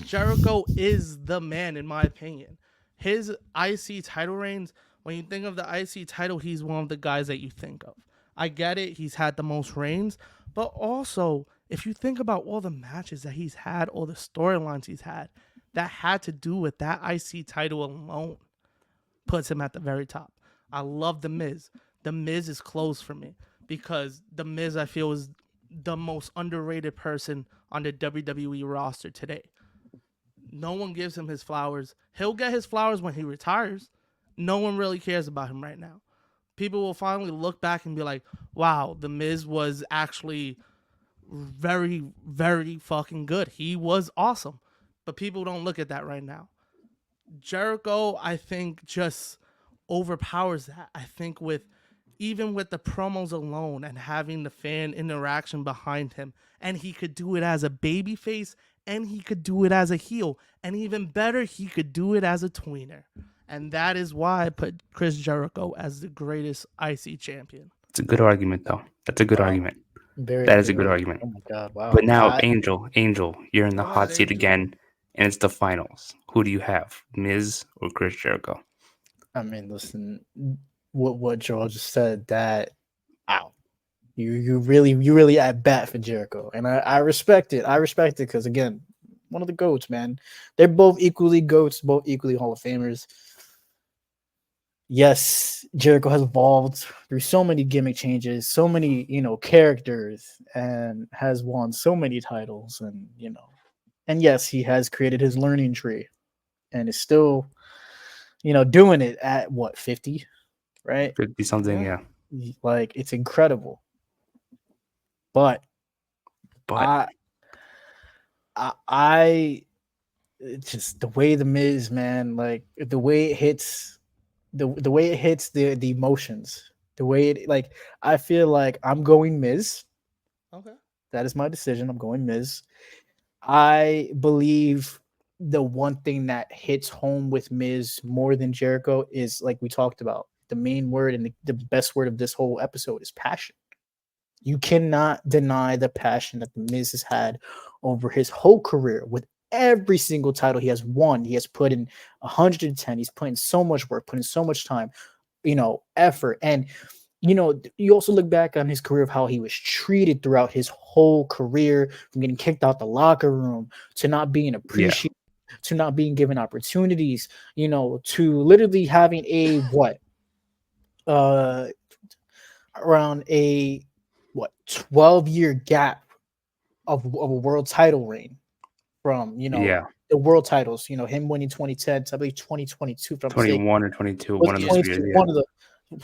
Jericho is the man in my opinion. His IC title reigns, when you think of the IC title, he's one of the guys that you think of. I get it, he's had the most reigns, but also if you think about all the matches that he's had, all the storylines he's had, that had to do with that IC title alone puts him at the very top. I love The Miz. The Miz is close for me because The Miz, I feel, is the most underrated person on the WWE roster today. No one gives him his flowers. He'll get his flowers when he retires. No one really cares about him right now. People will finally look back and be like, wow, The Miz was actually very, very fucking good. He was awesome. But people don't look at that right now. Jericho, I think, just overpowers that. I think even with the promos alone and having the fan interaction behind him, and he could do it as a babyface and he could do it as a heel, and even better, he could do it as a tweener. And that is why I put Chris Jericho as the greatest IC champion. It's a good argument, though. That's a good argument. That is a good argument. Oh my god! Wow. But now, Angel, you're in the Go hot ahead, seat Angel. again, and it's the finals. Who do you have, Miz or Chris Jericho? I mean, listen, what Joel just said. That, wow, you really at bat for Jericho, and I respect it. I respect it because again, one of the goats, man. They're both equally goats, both equally Hall of Famers. Yes, Jericho has evolved through so many gimmick changes, so many, characters, and has won so many titles, and yes, he has created his learning tree and is still, doing it at what, 50, right? 50 something, yeah. Like, it's incredible. But I it's just the way the Miz, man, like the way it hits the way it hits the emotions, the way it, like, I feel like I'm going Miz. Okay. That is my decision. I'm going Miz. I believe the one thing that hits home with Miz more than Jericho is, like we talked about, the main word and the best word of this whole episode is passion. You cannot deny the passion that the Miz has had over his whole career with every single title he has won. He has put in 110. He's put in so much work, put in so much time, effort. And, you also look back on his career of how he was treated throughout his whole career, from getting kicked out the locker room to not being appreciated, to not being given opportunities, to literally having a around a 12-year gap of a world title reign from the world titles, him winning 2010 to, I believe, 2022 from 21 or 22, was one of those 22, years, one of the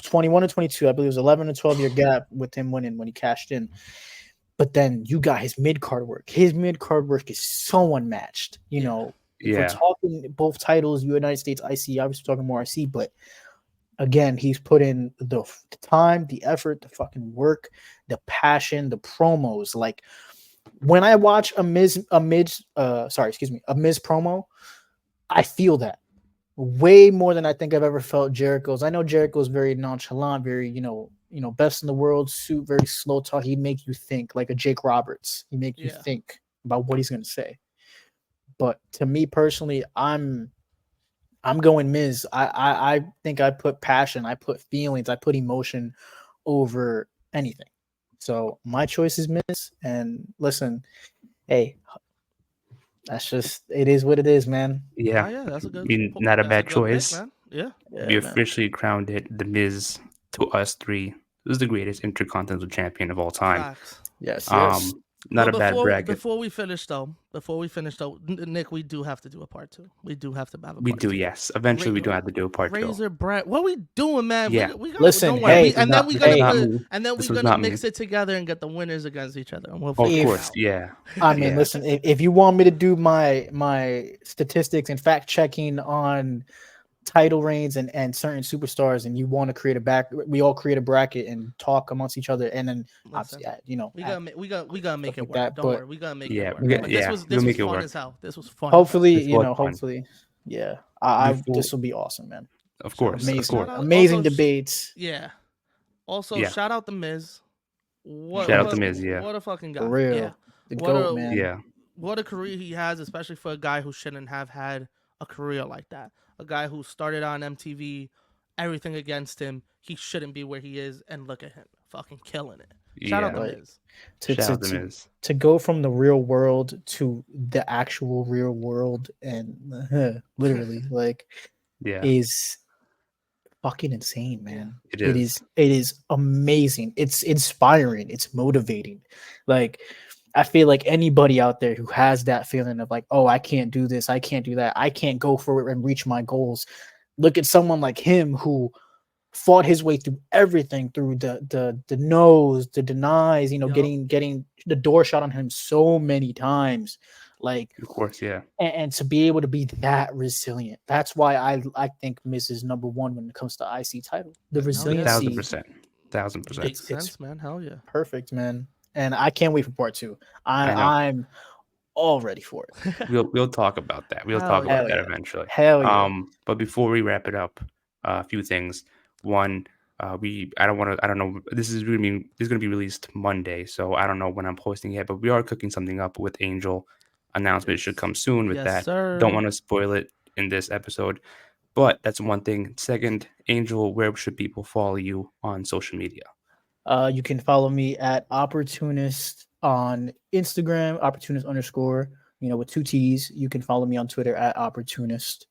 21 and 22, I believe it was 11 and 12 year gap with him winning when he cashed in. But then you got his mid-card work. His mid-card work is so unmatched. If we're talking both titles, United States IC, obviously talking more IC, but again, he's put in the time, the effort, the fucking work, the passion, the promos. Like, when I watch a Miz promo, I feel that way more than I think I've ever felt Jericho's. I know Jericho's very nonchalant, very, best in the world suit, very slow talk. He'd make you think like a Jake Roberts. He'd make you Yeah. think about what he's gonna say. But to me personally, I'm going Miz. I think I put passion, I put feelings, I put emotion over anything. So my choice is Miz. And listen, hey, that's just it is what it is, man. Yeah, Oh yeah, that's a I good. mean, not a That's a bad good pick, choice. man. Yeah. Yeah, We man. officially crowned it the Miz to us three. This is the greatest Intercontinental Champion of all time. Facts. Yes, yes. Not Well, a bad bracket. before we finish though, Nick, we do have to do a part 2. We do have to have a We part do, 2. yes. Eventually, we do have to do a part 2. Razor Brett, what we doing, man? Yeah. We got. Listen, don't worry. hey, And then we this gonna was not put, me. and then This we was gonna not mix me. it together and get the winners against each other, and we'll Of figure it course, out. yeah. I mean, Yeah. listen, if you want me to do my statistics and fact checking on title reigns and certain superstars, and you want to create we all create a bracket and talk amongst each other, and then Listen, obviously, we gotta make stuff it like work. that, Don't but- worry, we gotta make Yeah, it work. we got- But yeah, this we'll was make it fun work. as hell. This was fun. hopefully, This was fun. hopefully, yeah. I Before- this will be awesome, man. Of course, Amazing, of course. Shout out- amazing also, debates. Yeah. Also, Yeah. shout out the Miz. What, Shout out what- to Miz, yeah. What a fucking guy. For real, Yeah. the What goat, a- man. Yeah, What a career he has, especially for a guy who shouldn't have had a career like that. A guy who started on MTV, everything against him. He shouldn't be where he is, and look at him, fucking killing it. Shout out yeah. the Like, Miz. To, Shout out to, to to, Miz. to go from the real world to the actual real world, and literally, like, Yeah, is fucking insane, man. it It is. is amazing. It's inspiring. It's motivating. Like, I feel like anybody out there who has that feeling of like, oh, I can't do this, I can't do that, I can't go for it and reach my goals. Look at someone like him who fought his way through everything, through the no's, the denies, Yup. getting the door shot on him so many times. Like, Of course, yeah. and to be able to be that resilient. That's why I think Miz is number one when it comes to IC title. The yeah. resiliency, 1,000%. 1,000%. Makes it's- sense, man. Hell yeah. perfect, man. And I can't wait for part 2. I know. I'm all ready for it. We'll talk about that. We'll Hell talk about yeah. that eventually. Hell yeah. But before we wrap it up, a few things. One, I don't know. This is gonna be released Monday, so I don't know when I'm posting it. But we are cooking something up with Angel. Announcement should come soon with Yes, that. sir. Don't want to spoil it in this episode, but that's one thing. Second, Angel, where should people follow you on social media? You can follow me at opportunist on Instagram, opportunist _ with 2 T's. You can follow me on Twitter at opportunist.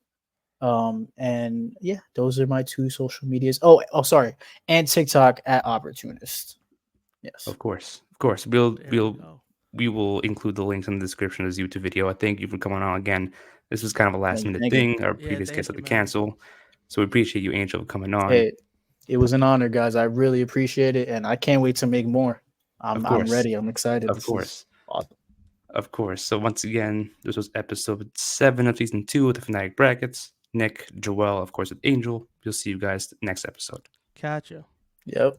And yeah, those are my 2 social medias. Oh, sorry, and TikTok at opportunist. Yes. Of course. We'll There we go. we will include the links in the description of this YouTube video. I thank you for coming on again. This was kind of a last minute Thank you. thing. Our Yeah, previous thank guest had you, to man. cancel, so we appreciate you, Angel, for coming on. Hey, it was an honor, guys. I really appreciate it, and I can't wait to make more. I'm course. ready. I'm excited. Of This is course. awesome. Of course. So once again, this was episode 7 of season 2 of the Fanatic Brackets. Nick, Joel, of course, with Angel. We'll see you guys next episode. Catch ya. Yep.